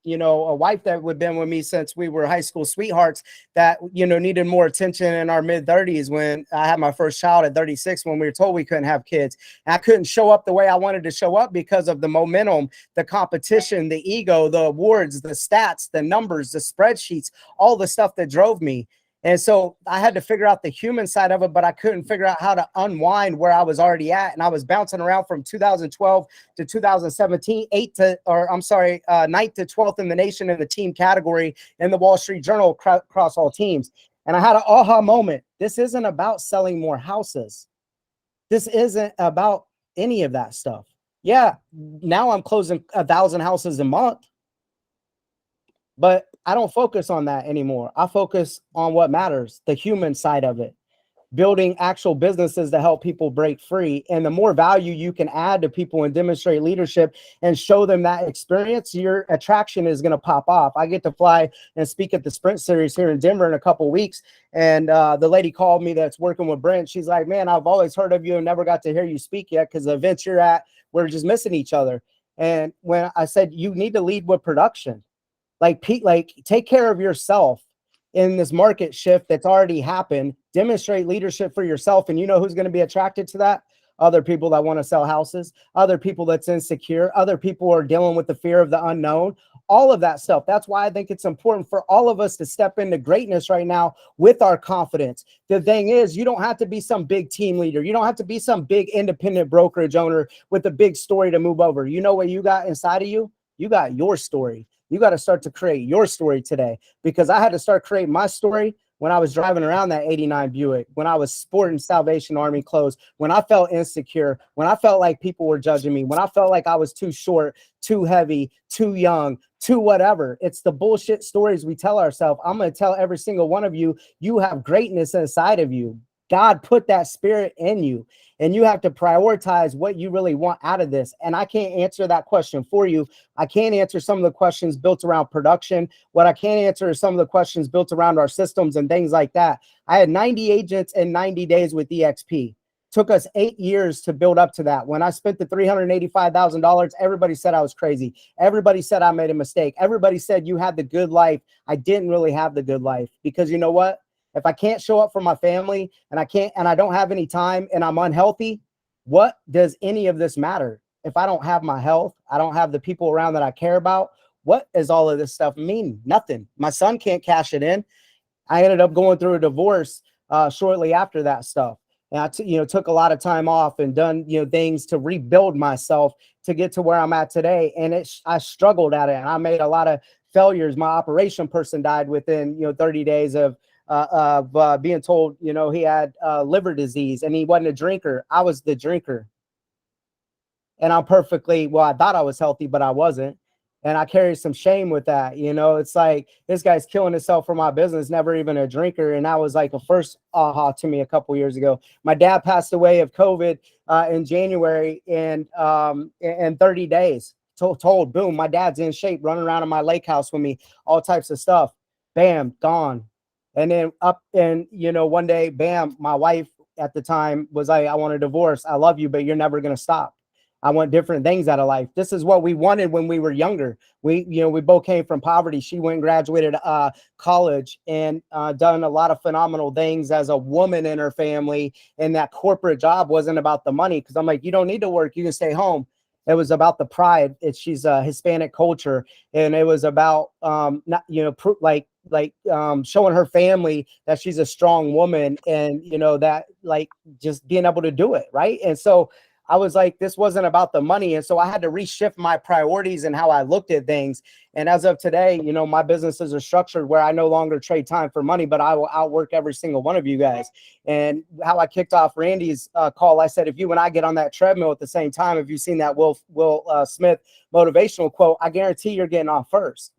you know, a wife that had been with me since we were high school sweethearts that, you know, needed more attention in our mid-30s when I had my first child at 36 when we were told we couldn't have kids. And I couldn't show up the way I wanted to show up because of the momentum, the competition, the ego, the awards, the stats, the numbers, the spreadsheets, all the stuff that drove me. And so I had to figure out the human side of it, but I couldn't figure out how to unwind where I was already at. And I was bouncing around from 2012 to 2017, 9th to 12th in the nation in the team category in the Wall Street Journal across all teams. And I had an aha moment. This isn't about selling more houses. This isn't about any of that stuff. Yeah, now I'm closing 1,000 houses a month, but I don't focus on that anymore. I focus on what matters, the human side of it. building actual businesses to help people break free. And the more value you can add to people and demonstrate leadership and show them that experience, your attraction is going to pop off. I get to fly and speak at the Sprint Series here in Denver in a couple weeks. And the lady called me that's working with Brent. She's like, man, I've always heard of you and never got to hear you speak yet because the events you're at, we're just missing each other. And when I said, you need to lead with production, like take care of yourself in this market shift that's already happened, demonstrate leadership for yourself. And you know who's going to be attracted to that? Other people that want to sell houses, other people that's insecure, other people who are dealing with the fear of the unknown, all of that stuff. That's why I think it's important for all of us to step into greatness right now with our confidence. The thing is, you don't have to be some big team leader. You don't have to be some big independent brokerage owner with a big story to move over. You know what you got inside of you? You got your story. You got to start to create your story today, because I had to start creating my story when I was driving around that 89 Buick, when I was sporting Salvation Army clothes, when I felt insecure, when I felt like people were judging me, when I felt like I was too short, too heavy, too young, too whatever. It's the bullshit stories we tell ourselves. I'm going to tell every single one of you, you have greatness inside of you. God put that spirit in you, and you have to prioritize what you really want out of this. And I can't answer that question for you. I can't answer some of the questions built around production. What I can answer is some of the questions built around our systems and things like that. I had 90 agents in 90 days with EXP. Took us 8 years to build up to that. When I spent the $385,000, everybody said I was crazy. Everybody said I made a mistake. Everybody said you had the good life. I didn't really have the good life, because you know what? If I can't show up for my family and I don't have any time and I'm unhealthy, what does any of this matter? If I don't have my health, I don't have the people around that I care about, what does all of this stuff mean? Nothing. My son can't cash it in. I ended up going through a divorce shortly after that stuff. And I took a lot of time off and done things to rebuild myself to get to where I'm at today. And I struggled at it, and I made a lot of failures. My operation person died within 30 days of being told, he had liver disease, and he wasn't a drinker. I was the drinker. And I thought I was healthy, but I wasn't. And I carry some shame with that. It's like, this guy's killing himself for my business, never even a drinker. And that was like a first aha to me a couple years ago. My dad passed away of COVID in January, and in 30 days, told, boom, my dad's in shape, running around in my lake house with me, all types of stuff. Bam, gone. And then one day, bam, my wife at the time was like, I want a divorce. I love you, but you're never going to stop. I want different things out of life. This is what we wanted when we were younger. We both came from poverty. She went and graduated college and done a lot of phenomenal things as a woman in her family. And that corporate job wasn't about the money, because I'm like, you don't need to work. You can stay home. It was about the pride. She's a Hispanic culture, and it was about showing her family that she's a strong woman, and that just being able to do it, right? And so I was like, this wasn't about the money. And so I had to reshift my priorities and how I looked at things. And as of today, my businesses are structured where I no longer trade time for money, but I will outwork every single one of you guys. And how I kicked off Randy's call, I said, if you and I get on that treadmill at the same time, if you've seen that Will Smith motivational quote, I guarantee you're getting off first.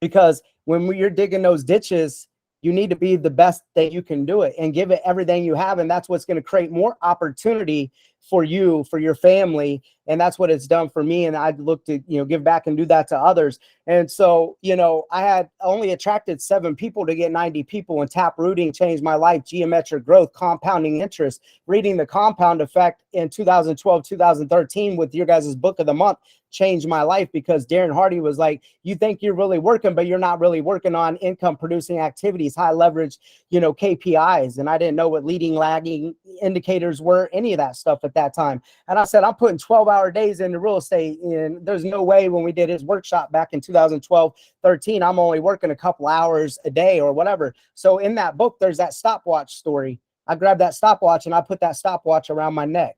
Because when you're digging those ditches, you need to be the best that you can do it and give it everything you have. And that's what's going to create more opportunity for you, for your family. And that's what it's done for me. And I'd look to, give back and do that to others. And so, I had only attracted 7 people to get 90 people, and tap rooting changed my life. Geometric growth, compounding interest, reading The Compound Effect in 2012, 2013 with your guys' book of the month changed my life, because Darren Hardy was like, you think you're really working, but you're not really working on income producing activities, high leverage, KPIs. And I didn't know what leading, lagging indicators were, any of that stuff at that time. And I said, I'm putting 12-hour days into real estate. And there's no way, when we did his workshop back in 2012, 13, I'm only working a couple hours a day or whatever. So in that book, there's that stopwatch story. I grabbed that stopwatch and I put that stopwatch around my neck.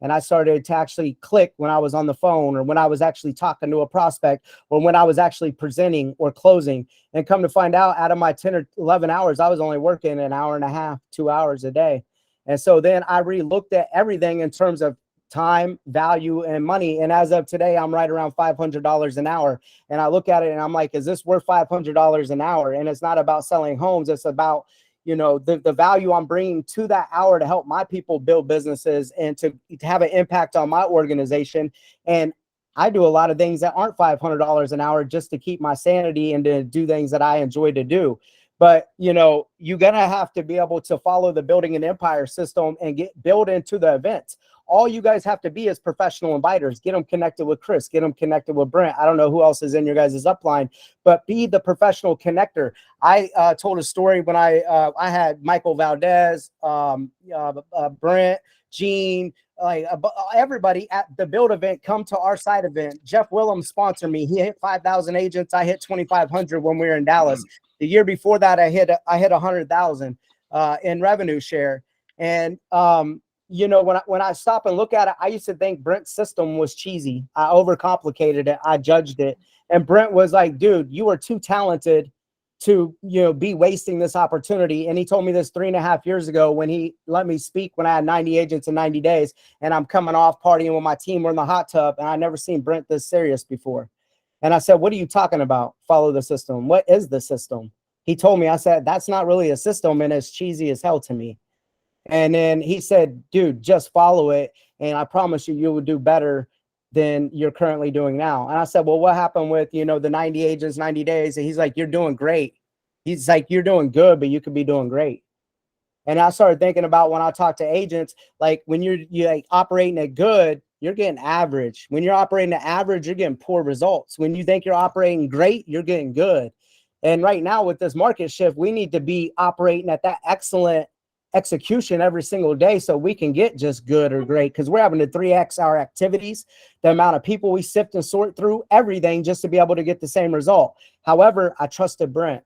And I started to actually click when I was on the phone, or when I was actually talking to a prospect, or when I was actually presenting or closing. And come to find out of my 10 or 11 hours, I was only working an hour and a half, 2 hours a day. And so then I re-looked at everything in terms of time, value, and money. And as of today, I'm right around $500 an hour. And I look at it and I'm like, is this worth $500 an hour? And it's not about selling homes. It's about you know, the value I'm bringing to that hour to help my people build businesses and to have an impact on my organization. And I do a lot of things that aren't $500 an hour just to keep my sanity and to do things that I enjoy to do. But, you know, you're going to have to be able to follow the building an empire system and build into the events. All you guys have to be is professional inviters. Get them connected with Chris. Get them connected with Brent. I don't know who else is in your guys' upline, but be the professional connector. I told a story when I had Michael Valdez, Brent, Gene, like everybody at the build event come to our side event. Jeff Willems sponsored me. He hit 5,000 agents. I hit 2,500 when we were in Dallas. The year before that, I hit 100,000 in revenue share. And you know, when I stop and look at it, I used to think Brent's system was cheesy. I overcomplicated it. I judged it. And Brent was like, dude, you are too talented to, you know, be wasting this opportunity. And he told me this 3.5 years ago when he let me speak when I had 90 agents in 90 days. And I'm coming off partying with my team. We're in the hot tub. And I never seen Brent this serious before. And I said, what are you talking about? Follow the system. What is the system? He told me, I said, that's not really a system. And it's cheesy as hell to me. And then he said, dude, just follow it. And I promise you, you will do better than you're currently doing now. And I said, well, what happened with, you know, the 90 agents, 90 days? And he's like, you're doing great. He's like, you're doing good, but you could be doing great. And I started thinking about when I talk to agents, like when you're like operating at good, you're getting average. When you're operating at average, you're getting poor results. When you think you're operating great, you're getting good. And right now with this market shift, we need to be operating at that excellent execution every single day so we can get just good or great, because we're having to 3x our activities, the amount of people we sift and sort through, everything just to be able to get the same result. However, I trusted Brent.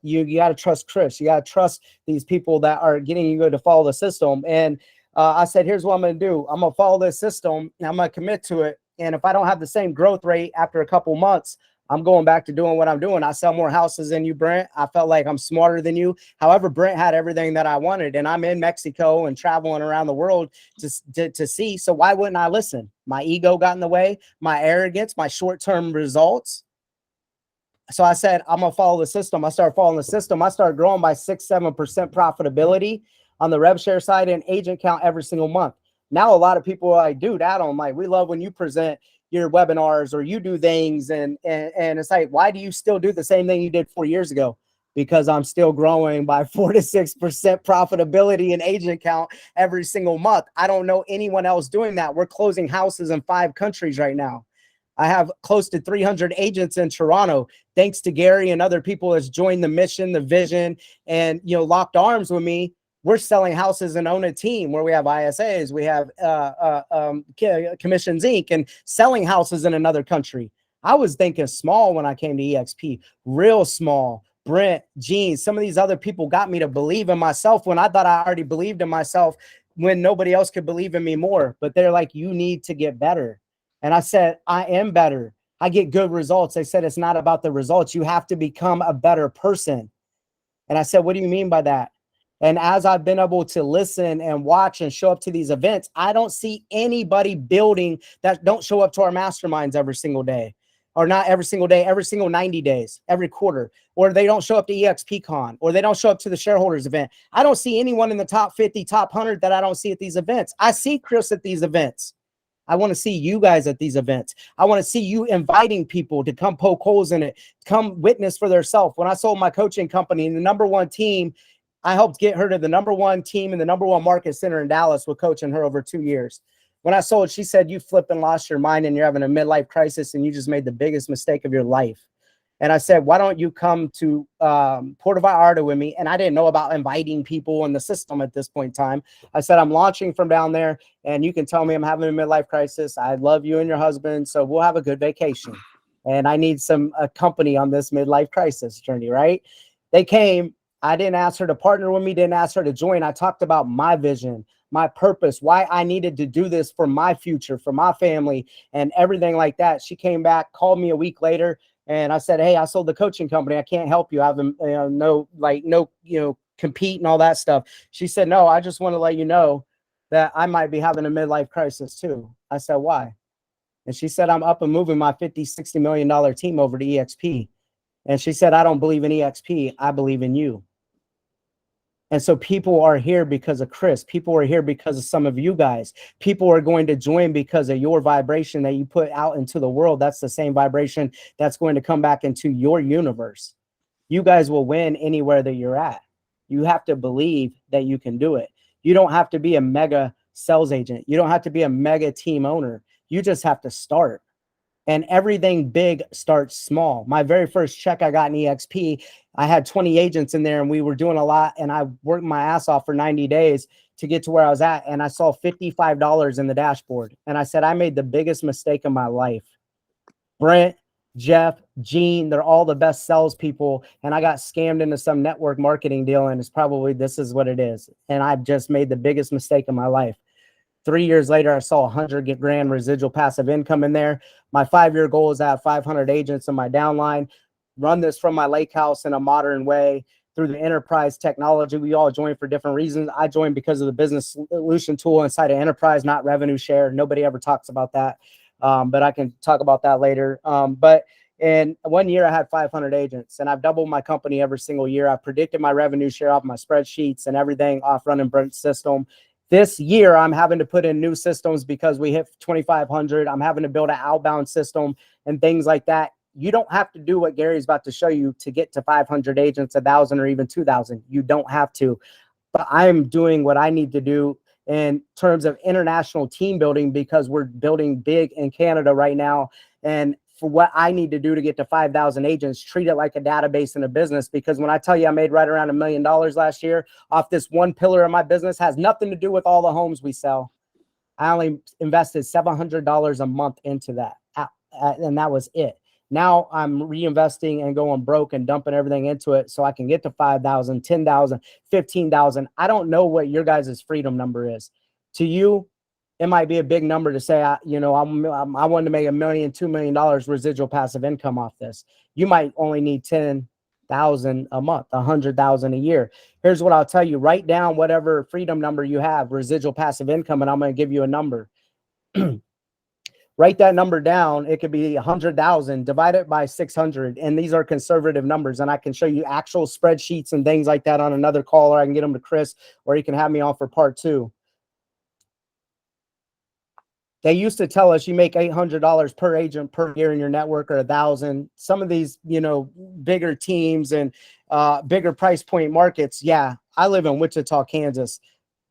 You got to trust Chris. You got to trust these people that are getting you to follow the system. And I said, here's what I'm going to do. I'm going to follow this system and I'm going to commit to it. And if I don't have the same growth rate after a couple months, I'm going back to doing what I'm doing. I sell more houses than you, Brent. I felt like I'm smarter than you. However, Brent had everything that I wanted, and I'm in Mexico and traveling around the world to see. So why wouldn't I listen? My ego got in the way, my arrogance, my short-term results. So I said, I'm going to follow the system. I started following the system. I started growing by 6-7% profitability on the rev share side and agent count every single month. Now, a lot of people are like, dude, Adam, like, we love when you present your webinars or you do things. And it's like, why do you still do the same thing you did 4 years ago? Because I'm still growing by 4 to 6% profitability and agent count every single month. I don't know anyone else doing that. We're closing houses in 5 countries right now. I have close to 300 agents in Toronto, thanks to Gary and other people that's joined the mission, the vision, and, you know, locked arms with me. We're selling houses and own a team where we have ISAs, we have Commissions Inc. and selling houses in another country. I was thinking small when I came to EXP, real small. Brent, Gene, some of these other people got me to believe in myself when I thought I already believed in myself when nobody else could believe in me more. But they're like, you need to get better. And I said, I am better. I get good results. They said, it's not about the results. You have to become a better person. And I said, what do you mean by that? And as I've been able to listen and watch and show up to these events, I don't see anybody building that don't show up to our masterminds every single day, or not every single day, every single 90 days, every quarter, or they don't show up to EXPCon, or they don't show up to the shareholders event. I don't see anyone in the top 50, top 100 that I don't see at these events. I see Chris at these events. I want to see you guys at these events. I want to see you inviting people to come poke holes in it, come witness for themselves. When I sold my coaching company, the #1 team, I helped get her to the #1 team in the #1 market center in Dallas with coaching her over 2 years. When I sold, she said, you flipping lost your mind and you're having a midlife crisis and you just made the biggest mistake of your life. And I said, why don't you come to Puerto Vallarta with me? And I didn't know about inviting people in the system at this point in time. I said, I'm launching from down there and you can tell me I'm having a midlife crisis. I love you and your husband, so we'll have a good vacation. And I need some company on this midlife crisis journey, right? They came. I didn't ask her to partner with me, didn't ask her to join. I talked about my vision, my purpose, why I needed to do this for my future, for my family, and everything like that. She came back, called me a week later, and I said, hey, I sold the coaching company. I can't help you. I have no compete and all that stuff. She said, no, I just want to let you know that I might be having a midlife crisis too. I said, why? And she said, I'm up and moving my $50-60 million team over to EXP. And she said, I don't believe in EXP. I believe in you. And so people are here because of Chris. People are here because of some of you guys. People are going to join because of your vibration that you put out into the world. That's the same vibration that's going to come back into your universe. You guys will win anywhere that you're at. You have to believe that you can do it. You don't have to be a mega sales agent. You don't have to be a mega team owner. You just have to start. And everything big starts small. My very first check I got in EXP, I had 20 agents in there and we were doing a lot. And I worked my ass off for 90 days to get to where I was at. And I saw $55 in the dashboard. And I said, I made the biggest mistake of my life. Brent, Jeff, Gene, they're all the best salespeople. And I got scammed into some network marketing deal. And it's probably, this is what it is. And I've just made the biggest mistake of my life. 3 years later, I saw 100 grand residual passive income in there. My 5-year goal is to have 500 agents in my downline, run this from my lake house in a modern way through the enterprise technology. We all join for different reasons. I joined because of the business solution tool inside of enterprise, not revenue share. Nobody ever talks about that, but I can talk about that later. But in 1 year, I had 500 agents, and I've doubled my company every single year. I predicted my revenue share off my spreadsheets and everything off running Brent's system. This year, I'm having to put in new systems because we hit 2,500. I'm having to build an outbound system and things like that. You don't have to do what Gary's about to show you to get to 500 agents, 1,000, or even 2,000. You don't have to. But I'm doing what I need to do in terms of international team building because we're building big in Canada right now. And for what I need to do to get to 5,000 agents, treat it like a database in a business. Because when I tell you I made right around $1 million last year off this one pillar of my business, has nothing to do with all the homes we sell. I only invested $700 a month into that. And that was it. Now I'm reinvesting and going broke and dumping everything into it so I can get to 5,000, 10,000, 15,000. I don't know what your guys' freedom number is. To you, it might be a big number to say, I want to make $1 million, $2 million residual passive income off this. You might only need 10,000 a month, 100,000 a year. Here's what I'll tell you: write down whatever freedom number you have, residual passive income, and I'm going to give you a number. Write that number down. It could be 100,000. Divide it by 600, and these are conservative numbers. And I can show you actual spreadsheets and things like that on another call, or I can get them to Chris, or you can have me on for part 2. They used to tell us you make $800 per agent per year in your network, or 1,000. Some of these, bigger teams and bigger price point markets. Yeah, I live in Wichita, Kansas.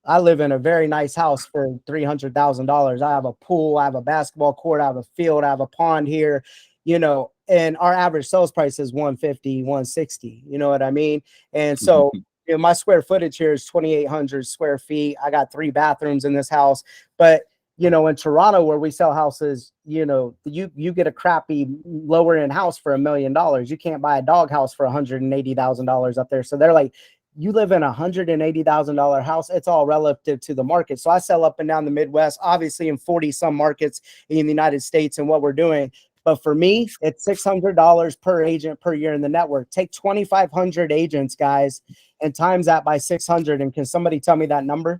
I live in a very nice house for $300,000. I have a pool, I have a basketball court, I have a field, I have a pond here, and our average sales price is 150, 160. You know what I mean? And so my square footage here is 2,800 square feet. I got 3 bathrooms in this house, but in Toronto, where we sell houses, you get a crappy lower end house for $1 million. You can't buy a dog house for $180,000 up there. So they're like, you live in a $180,000 house. It's all relative to the market. So I sell up and down the Midwest, obviously in 40 some markets in the United States and what we're doing. But for me, it's $600 per agent per year in the network. Take 2,500 agents, guys, and times that by 600. And can somebody tell me that number?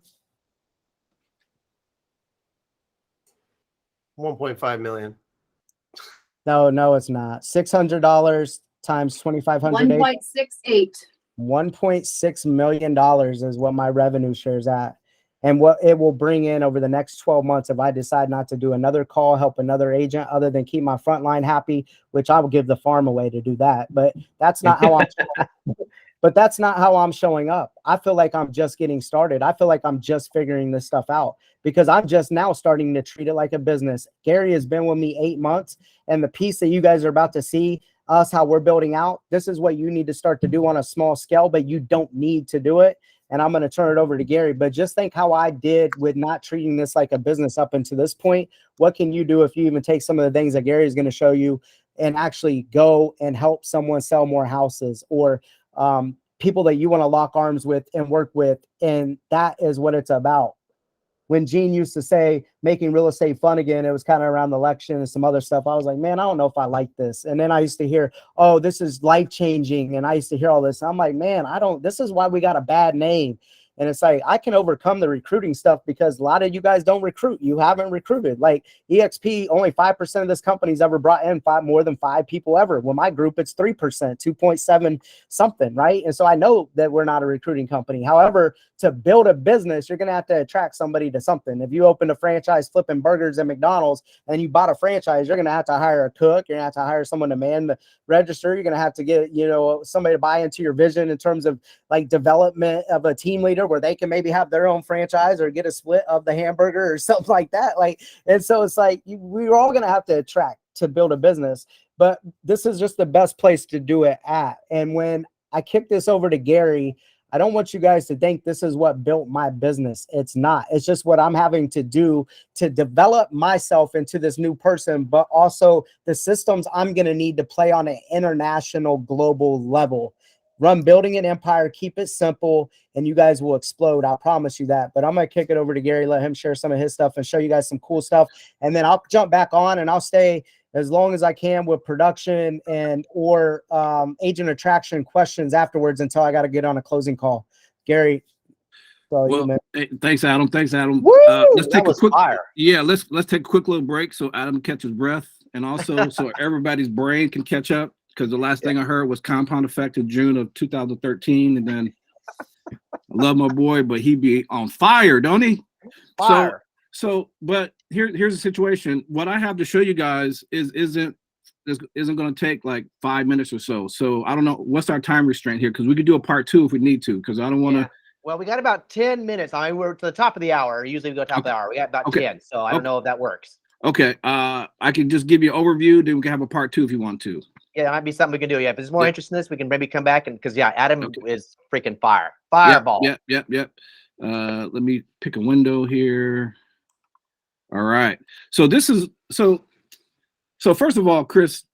1.5 million. No, it's not. $600 times 2,500. 1.68. $1.6 million is what my revenue shares at, and what it will bring in over the next 12 months if I decide not to do another call, help another agent, other than keep my front line happy, which I will give the farm away to do that. But that's not how I'm showing up. I feel like I'm just getting started. I feel like I'm just figuring this stuff out because I'm just now starting to treat it like a business. Gary has been with me 8 months, and the piece that you guys are about to see us, how we're building out, this is what you need to start to do on a small scale, but you don't need to do it. And I'm going to turn it over to Gary, but just think how I did with not treating this like a business up until this point. What can you do if you even take some of the things that Gary is going to show you and actually go and help someone sell more houses, or people that you want to lock arms with and work with? And that is what it's about. When Gene used to say making real estate fun again, it was kind of around the election and some other stuff. I was like, man, I don't know if I like this. And then I used to hear, oh, this is life changing. And I used to hear all this. I'm like, man, this is why we got a bad name. And it's like, I can overcome the recruiting stuff because a lot of you guys don't recruit. You haven't recruited. Like EXP, only 5% of this company's ever brought in more than 5 people ever. Well, my group, it's 3%, 2.7 something, right? And so I know that we're not a recruiting company. However, to build a business, you're going to have to attract somebody to something. If you open a franchise flipping burgers at McDonald's and you bought a franchise, you're going to have to hire a cook. You're going to have to hire someone to man the register. You're going to have to get, somebody to buy into your vision in terms of like development of a team leader where they can maybe have their own franchise or get a split of the hamburger or something like that. Like, and so it's like, we're all going to have to attract to build a business, but this is just the best place to do it at. And when I kick this over to Gary, I don't want you guys to think this is what built my business. It's not. It's just what I'm having to do to develop myself into this new person, but also the systems I'm going to need to play on an international, global level. Run building an empire, keep it simple, and you guys will explode. I promise you that. But I'm going to kick it over to Gary, let him share some of his stuff and show you guys some cool stuff. And then I'll jump back on and I'll stay as long as I can with production or agent attraction questions afterwards until I got to get on a closing call. Gary. Hey, thanks, Adam. Let's take a quick let's take a quick little break so Adam catches breath, and also so everybody's brain can catch up, because the last thing I heard was Compound Effect in June of 2013, and then I love my boy, but he be on fire, don't he? Fire. But here's the situation. What I have to show you guys isn't going to take like 5 minutes or so. So I don't know what's our time restraint here, because we could do a part 2 if we need to, because I don't want to. Well, we got about 10 minutes. I mean, we're to the top of the hour. Usually we go top of the hour. We got about 10, so I don't know if that works. Okay. I can just give you an overview, then we can have a part 2 if you want to. Yeah, that might be something we can do. Yeah, if there's more interest in this, we can maybe come back because Adam is freaking fireball. Yep. Let me pick a window here. All right. So this is so first of all, Chris,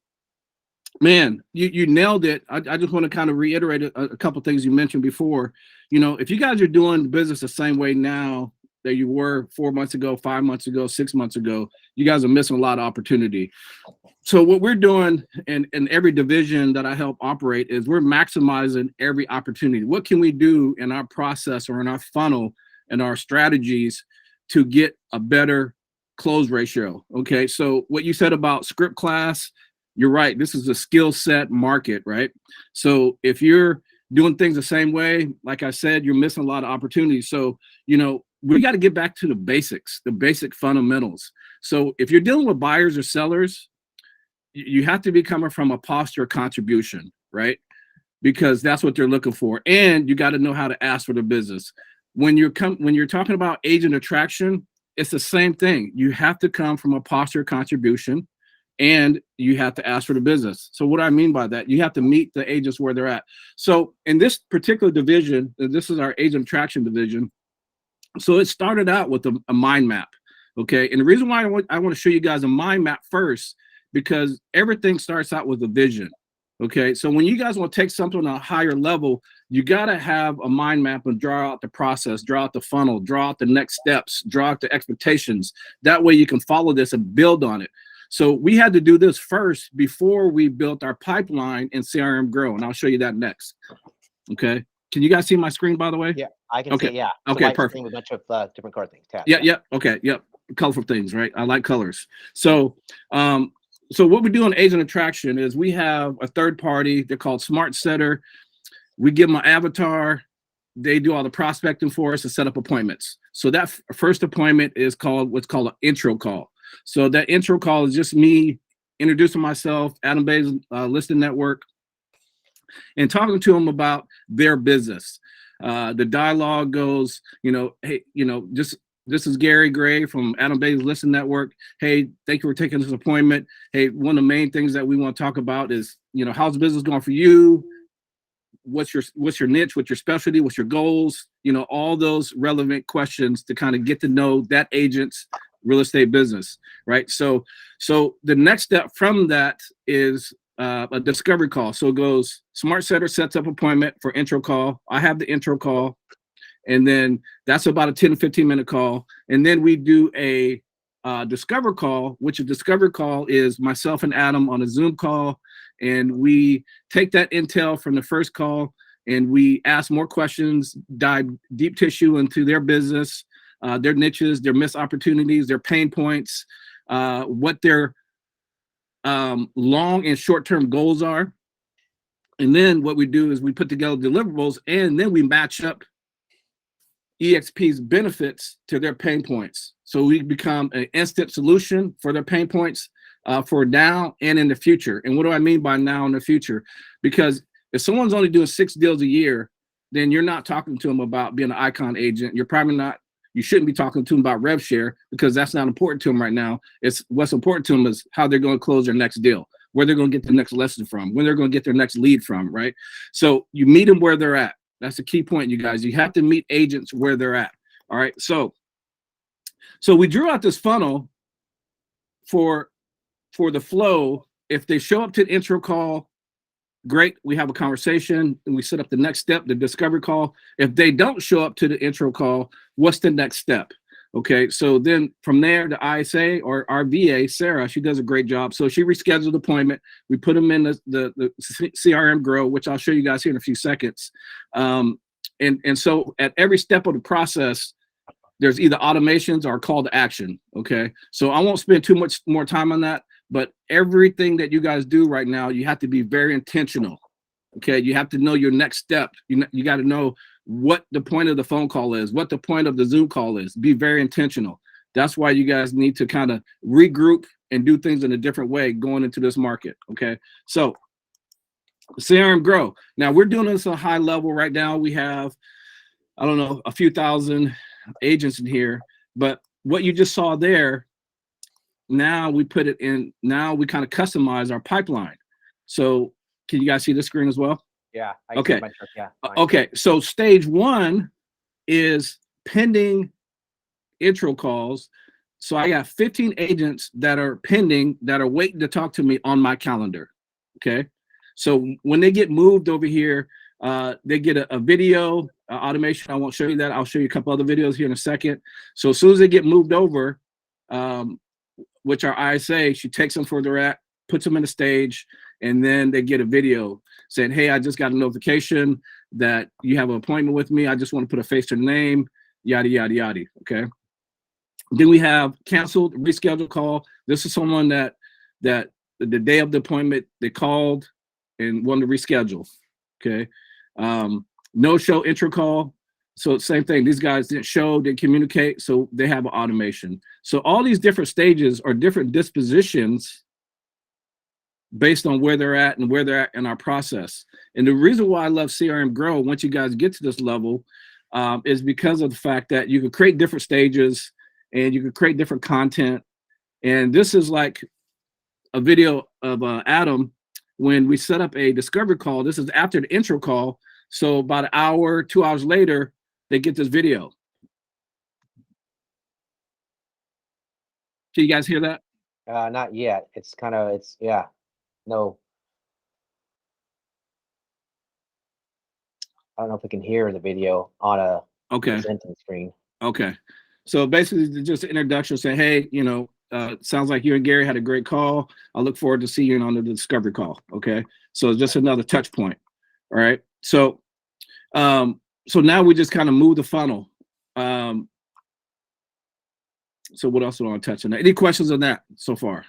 man, you nailed it. I just want to kind of reiterate a couple things you mentioned before. If you guys are doing business the same way now that you were 4 months ago, 5 months ago, 6 months ago, you guys are missing a lot of opportunity. So what we're doing in every division that I help operate is we're maximizing every opportunity. What can we do in our process or in our funnel and our strategies to get a better close ratio? Okay, so what you said about script class, you're right. This is a skill set market, right? So if you're doing things the same way, like I said, you're missing a lot of opportunities. So, we got to get back to the basics, the basic fundamentals. So if you're dealing with buyers or sellers, you have to be coming from a posture of contribution, right? Because that's what they're looking for. And you got to know how to ask for the business. When you're talking about agent attraction, it's the same thing. You have to come from a posture of contribution, and you have to ask for the business. So what I mean by that, you have to meet the agents where they're at. So in this particular division, this is our agent attraction division. So it started out with a mind map. Okay. And the reason why I want to show you guys a mind map first, because everything starts out with a vision. Okay. So when you guys want to take something on a higher level, you got to have a mind map and draw out the process, draw out the funnel, draw out the next steps, draw out the expectations. That way you can follow this and build on it. So we had to do this first before we built our pipeline and CRM Grow. And I'll show you that next. Okay. Can you guys see my screen, by the way? Yeah, I can see. Yeah. Okay, perfect. With a bunch of different color things. Yeah. Okay. Yep. Colorful things, right? I like colors. So, so what we do on agent attraction is we have a third party. They're called Smart Setter. We give them an avatar. They do all the prospecting for us and set up appointments. So that first appointment is called what's called an intro call. So that intro call is just me introducing myself, Adam Bailey's Listing Network, and talking to them about their business. The dialogue goes, hey, this is Gary Gray from Adam Bailey's Listing Network. Hey, thank you for taking this appointment. Hey, one of the main things that we want to talk about is, how's business going for you? What's your niche? What's your specialty? What's your goals? All those relevant questions to kind of get to know that agent's real estate business, right? So the next step from that is a discovery call. So it goes, Smart Setter sets up appointment for intro call. I have the intro call, and then that's about a 10 to 15 minute call. And then we do a discover call, which a discovery call is myself and Adam on a Zoom call. And we take that intel from the first call and we ask more questions, dive deep tissue into their business, their niches, their missed opportunities, their pain points, what their long and short-term goals are. And then what we do is we put together deliverables, and then we match up EXP's benefits to their pain points. So we become an instant solution for their pain points for now and in the future. And what do I mean by now and the future? Because if someone's only doing 6 deals a year, then you're not talking to them about being an Icon agent. You're probably not, you shouldn't be talking to them about rev share, because that's not important to them right now. It's what's important to them is how they're going to close their next deal, where they're going to get the next lesson from, when they're going to get their next lead from, right? So you meet them where they're at. That's the key point, you guys. You have to meet agents where they're at. All right. So we drew out this funnel for the flow. If they show up to the intro call, great. We have a conversation and we set up the next step, the discovery call. If they don't show up to the intro call, what's the next step? Okay, so then from there, the ISA or our VA, Sarah, she does a great job. So she rescheduled the appointment. We put them in the CRM Grow, which I'll show you guys here in a few seconds. And so at every step of the process, there's either automations or call to action. Okay, so I won't spend too much more time on that, but everything that you guys do right now, you have to be very intentional. Okay, you have to know your next step. You got to know what the point of the phone call is, what the point of the Zoom call is. Be very intentional. That's why you guys need to kind of regroup and do things in a different way going into this market. Okay, so CRM Grow. Now we're doing this at a high level right now. We have, I don't know, a few thousand agents in here, but what you just saw there, now we put it in, now we kind of customize our pipeline. So can you guys see the screen as well? Yeah. Okay. Yeah. Okay. So stage 1 is pending intro calls. So I got 15 agents that are pending, that are waiting to talk to me on my calendar. Okay. So when they get moved over here, they get a video automation. I won't show you that. I'll show you a couple other videos here in a second. So as soon as they get moved over, which our ISA, she takes them where they're at, puts them in the stage, and then they get a video saying, hey, I just got a notification that you have an appointment with me. I just want to put a face to the name, yada, yada, yada. Okay. Then we have canceled, rescheduled call. This is someone that the day of the appointment, they called and wanted to reschedule. Okay. No show intro call. So same thing. These guys didn't show, didn't communicate. So they have an automation. So all these different stages are different dispositions based on where they're at and where they're at in our process. And the reason why I love CRM Grow, once you guys get to this level, is because of the fact that you can create different stages and you can create different content. And this is like a video of Adam when we set up a discovery call. This is after the intro call. So about an hour, 2 hours later, they get this video. Can you guys hear that? Not yet. It's kind of, yeah. No. I don't know if we can hear the video on a presenting screen. Okay. So basically just an introduction saying, hey, you know, sounds like you and Gary had a great call. I look forward to seeing you on the discovery call. Okay. So just another touch point. All right. So, so now we just kind of move the funnel. So what else do I want to touch on that? Any questions on that so far?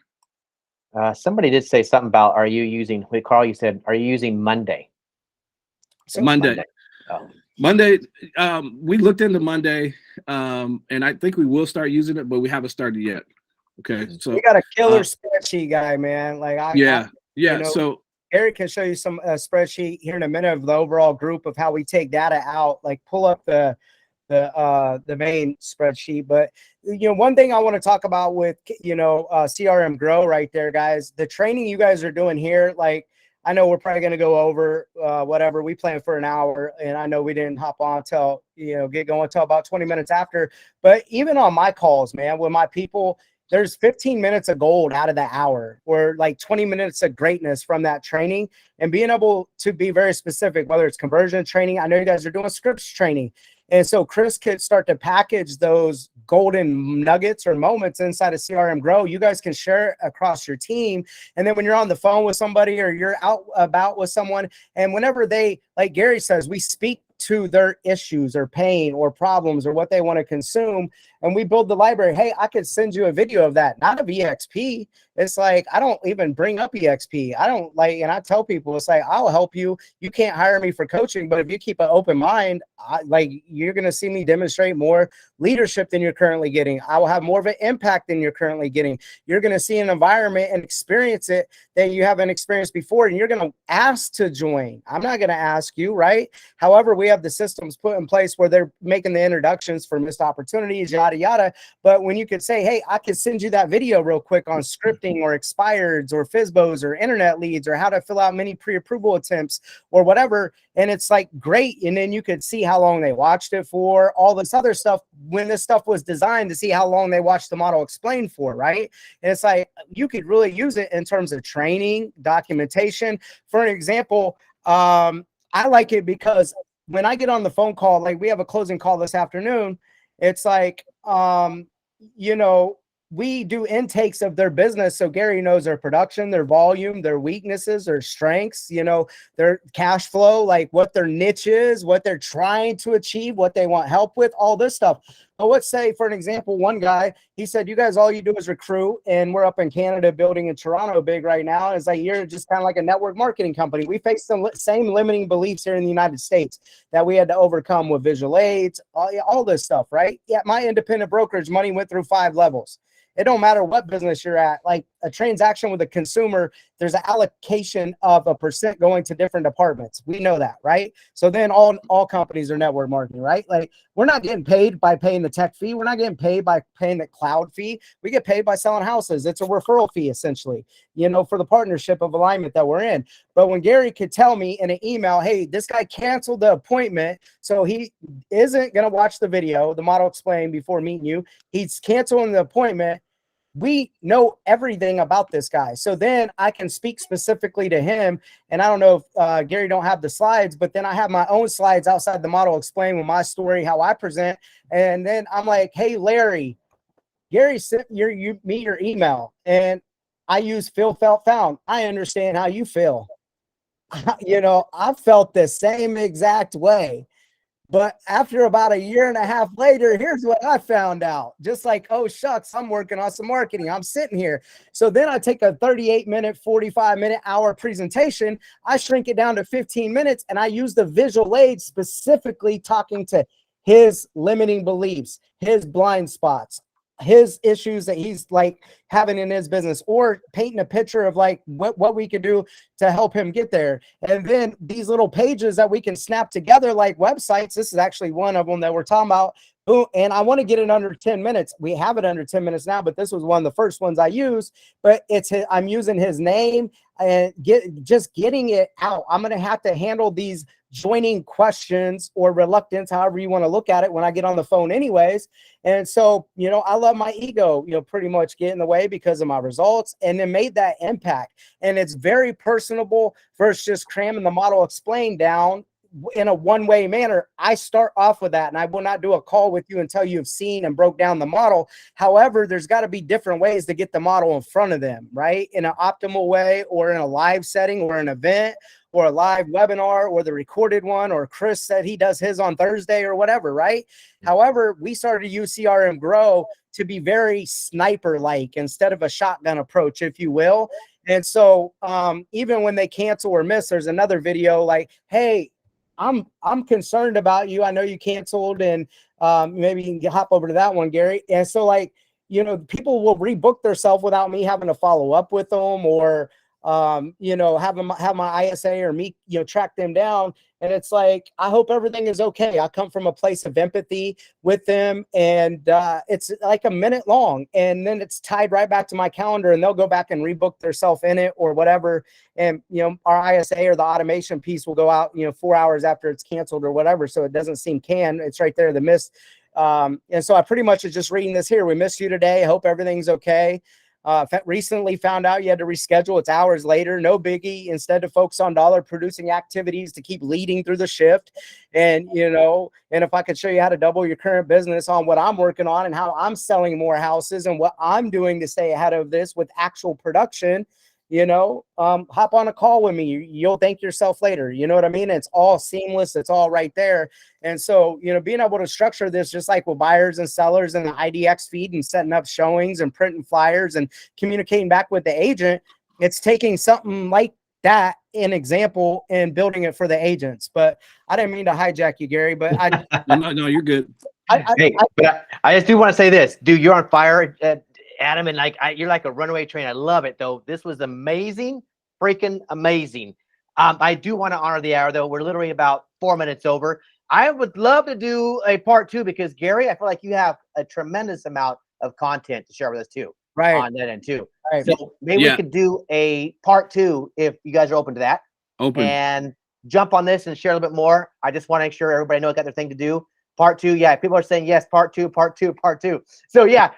Somebody did say something about, are you using, Carl, you said, are you using Monday? Monday. Oh. Monday, we looked into Monday, and I think we will start using it, but we haven't started yet. Okay, so we got a killer spreadsheet guy, man. Like yeah. You know, so Eric can show you some spreadsheet here in a minute of the overall group of how we take data out. Like pull up the main spreadsheet. But you know, one thing I want to talk about with CRM Grow right there, guys, the training you guys are doing here, like I know we're probably going to go over whatever we planned for an hour, and I know we didn't hop on till get going till about 20 minutes after. But even on my calls, man, with my people, there's 15 minutes of gold out of the hour, or like 20 minutes of greatness from that training, and being able to be very specific, whether it's conversion training. I know you guys are doing scripts training. And so Chris could start to package those golden nuggets or moments inside of CRM Grow. You guys can share it across your team. And then when you're on the phone with somebody or you're out about with someone, and whenever they, like Gary says, we speak to their issues or pain or problems or what they want to consume, and we build the library. Hey, I could send you a video of that, not of EXP. It's like, I don't even bring up EXP. I don't like, and I tell people, it's like, I'll help you. You can't hire me for coaching, but if you keep an open mind, you're going to see me demonstrate more leadership than you're currently getting. I will have more of an impact than you're currently getting. You're going to see an environment and experience it that you haven't experienced before, and you're going to ask to join. I'm not going to ask you, right? However, we have the systems put in place where they're making the introductions for missed opportunities, yada, yada. But when you could say, hey, I could send you that video real quick on scripting or expireds or FSBOs or internet leads or how to fill out many pre-approval attempts or whatever. And it's like, great. And then you could see how long they watched it for, all this other stuff, when this stuff was designed to see how long they watched the model explain for, right? And it's like, you could really use it in terms of training, documentation. For an example, I like it because when I get on the phone call, like we have a closing call this afternoon, it's like, you know, we do intakes of their business. So Gary knows their production, their volume, their weaknesses, their strengths, you know, their cash flow, like what their niche is, what they're trying to achieve, what they want help with, all this stuff. But let's say, for an example, one guy, he said, you guys, all you do is recruit, and we're up in Canada building in Toronto big right now. And it's like, you're just kind of like a network marketing company. We face the same limiting beliefs here in the United States that we had to overcome with visual aids, all this stuff, right? Yeah, my independent brokerage money went through 5 levels. It don't matter what business you're at, like a transaction with a consumer, there's an allocation of a % going to different departments. We know that, right? So then all companies are network marketing, right? Like we're not getting paid by paying the tech fee. We're not getting paid by paying the cloud fee. We get paid by selling houses. It's a referral fee essentially, you know, for the partnership of alignment that we're in. But when Gary could tell me in an email, hey, this guy canceled the appointment, so he isn't going to watch the video, the model explained before meeting you. He's canceling the appointment. We know everything about this guy. So then I can speak specifically to him. And I don't know if Gary don't have the slides, but then I have my own slides outside the model explain with my story, how I present. And then I'm like, hey, Larry, Gary sent me your email, and I use feel, felt, found. I understand how you feel. You know, I felt the same exact way. But after about 1.5 years later, here's what I found out. Just like, oh, shucks, I'm working on some marketing. I'm sitting here. So then I take a 38-minute, 45-minute, hour presentation. I shrink it down to 15 minutes, and I use the visual aid specifically talking to his limiting beliefs, his blind spots, his issues that he's like having in his business, or painting a picture of like what we could do to help him get there. And then these little pages that we can snap together like websites. This is actually one of them that we're talking about. And I want to get it under 10 minutes. We have it under 10 minutes now, but this was one of the first ones I used. But I'm using his name and just getting it out. I'm going to have to handle these joining questions or reluctance, however you want to look at it, when I get on the phone anyways. And so, you know, I let my ego, you know, pretty much get in the way because of my results, and then made that impact. And it's very personable versus just cramming the model explained down in a one-way manner. I start off with that, and I will not do a call with you until you've seen and broke down the model. However, there's got to be different ways to get the model in front of them, right? In an optimal way, or in a live setting, or an event, or a live webinar, or the recorded one, or Chris said he does his on Thursday or whatever, right? However, we started to use CRM Grow to be very sniper-like instead of a shotgun approach, if you will. And so even when they cancel or miss, there's another video like, hey, I'm concerned about you. I know you canceled, and maybe you can hop over to that one, Gary. And so, like, you know, people will rebook themselves without me having to follow up with them, or you know, have my ISA or me, you know, track them down. And it's like, I hope everything is okay. I come from a place of empathy with them, and it's like a minute long, and then it's tied right back to my calendar, and they'll go back and rebook themselves in it or whatever. And, you know, our ISA or the automation piece will go out, you know, 4 hours after it's canceled or whatever. So it doesn't seem canned. It's right there, the miss. And so I pretty much is just reading this here. We missed you today. I hope everything's okay. Recently found out you had to reschedule. It's hours later. No biggie. Instead to focus on dollar producing activities to keep leading through the shift. And, you know, and if I could show you how to double your current business on what I'm working on and how I'm selling more houses and what I'm doing to stay ahead of this with actual production, you know, hop on a call with me. You'll thank yourself later. You know what I mean? It's all seamless. It's all right there. And so, you know, being able to structure this just like with buyers and sellers and the IDX feed and setting up showings and printing flyers and communicating back with the agent, it's taking something like that, an example, and building it for the agents. But I didn't mean to hijack you, Gary, but no, you're good. I just do want to say this, dude, you're on fire, Adam, and like you're like a runaway train. I love it though. This was amazing, freaking amazing. I do want to honor the hour though. We're literally about 4 minutes over. I would love to do a part 2 because Gary, I feel like you have a tremendous amount of content to share with us too. Right. On that end too. Right. So maybe we could do a part 2 if you guys are open to that. Open. And jump on this and share a little bit more. I just want to make sure everybody knows got their thing to do. Part 2, yeah. People are saying yes. Part 2, part 2, part 2. So yeah,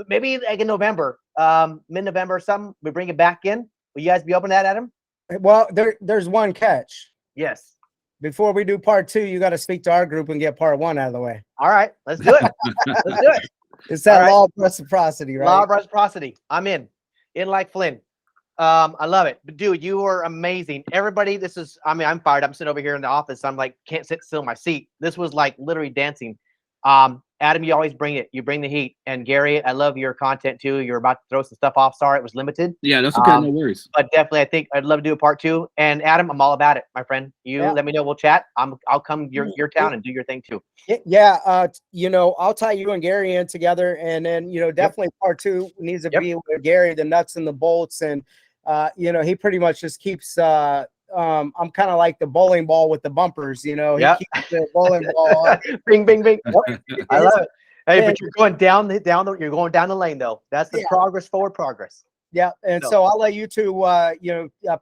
maybe like in November, mid-November or something, we bring it back in. Will you guys be open to that, Adam? Well, there's one catch. Yes. Before we do part 2, you got to speak to our group and get part 1 out of the way. All right, let's do it. Let's do it. It's that All law of reciprocity, right? Law of reciprocity. I'm in like Flynn. I love it. But dude, you were amazing. Everybody, I'm fired. I'm sitting over here in the office. I'm like, can't sit still in my seat. This was like literally dancing. Adam, you always bring it. You bring the heat. And Gary, I love your content too. You're about to throw some stuff off. Sorry, it was limited. Yeah, that's okay. No worries. But definitely, I think I'd love to do a part 2. And Adam, I'm all about it, my friend. You let me know. We'll chat. I'll come your town and do your thing too. Yeah. You know, I'll tie you and Gary in together, and then you know, definitely part 2 needs to be with Gary, the nuts and the bolts, and you know, he pretty much just keeps. I'm kind of like the bowling ball with the bumpers, you know. He keeps the bowling ball. Bing, bing, bing. I love it. Hey, but you're going you're going down the lane though. That's the forward progress. Yeah, and so I'll let you two,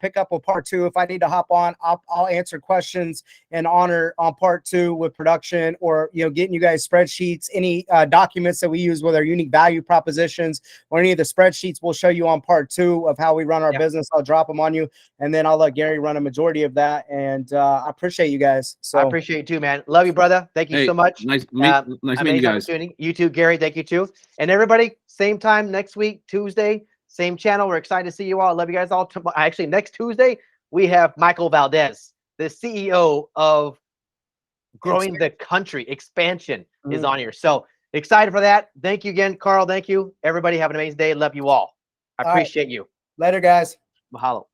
pick up with part 2. If I need to hop on, I'll answer questions and honor on part 2 with production, or getting you guys spreadsheets, any documents that we use with our unique value propositions, or any of the spreadsheets we'll show you on part 2 of how we run our business. I'll drop them on you, and then I'll let Gary run a majority of that. And I appreciate you guys. So I appreciate you too, man. Love you, brother. Thank you so much. Nice meeting you guys. You too, Gary. Thank you too. And everybody, same time next week, Tuesday. Same channel. We're excited to see you all. I love you guys all. Actually, next Tuesday, we have Michael Valdez, the CEO of Growing the Country. Expansion is on here. So excited for that. Thank you again, Carl. Thank you. Everybody have an amazing day. Love you all. I appreciate you. Later, guys. Mahalo.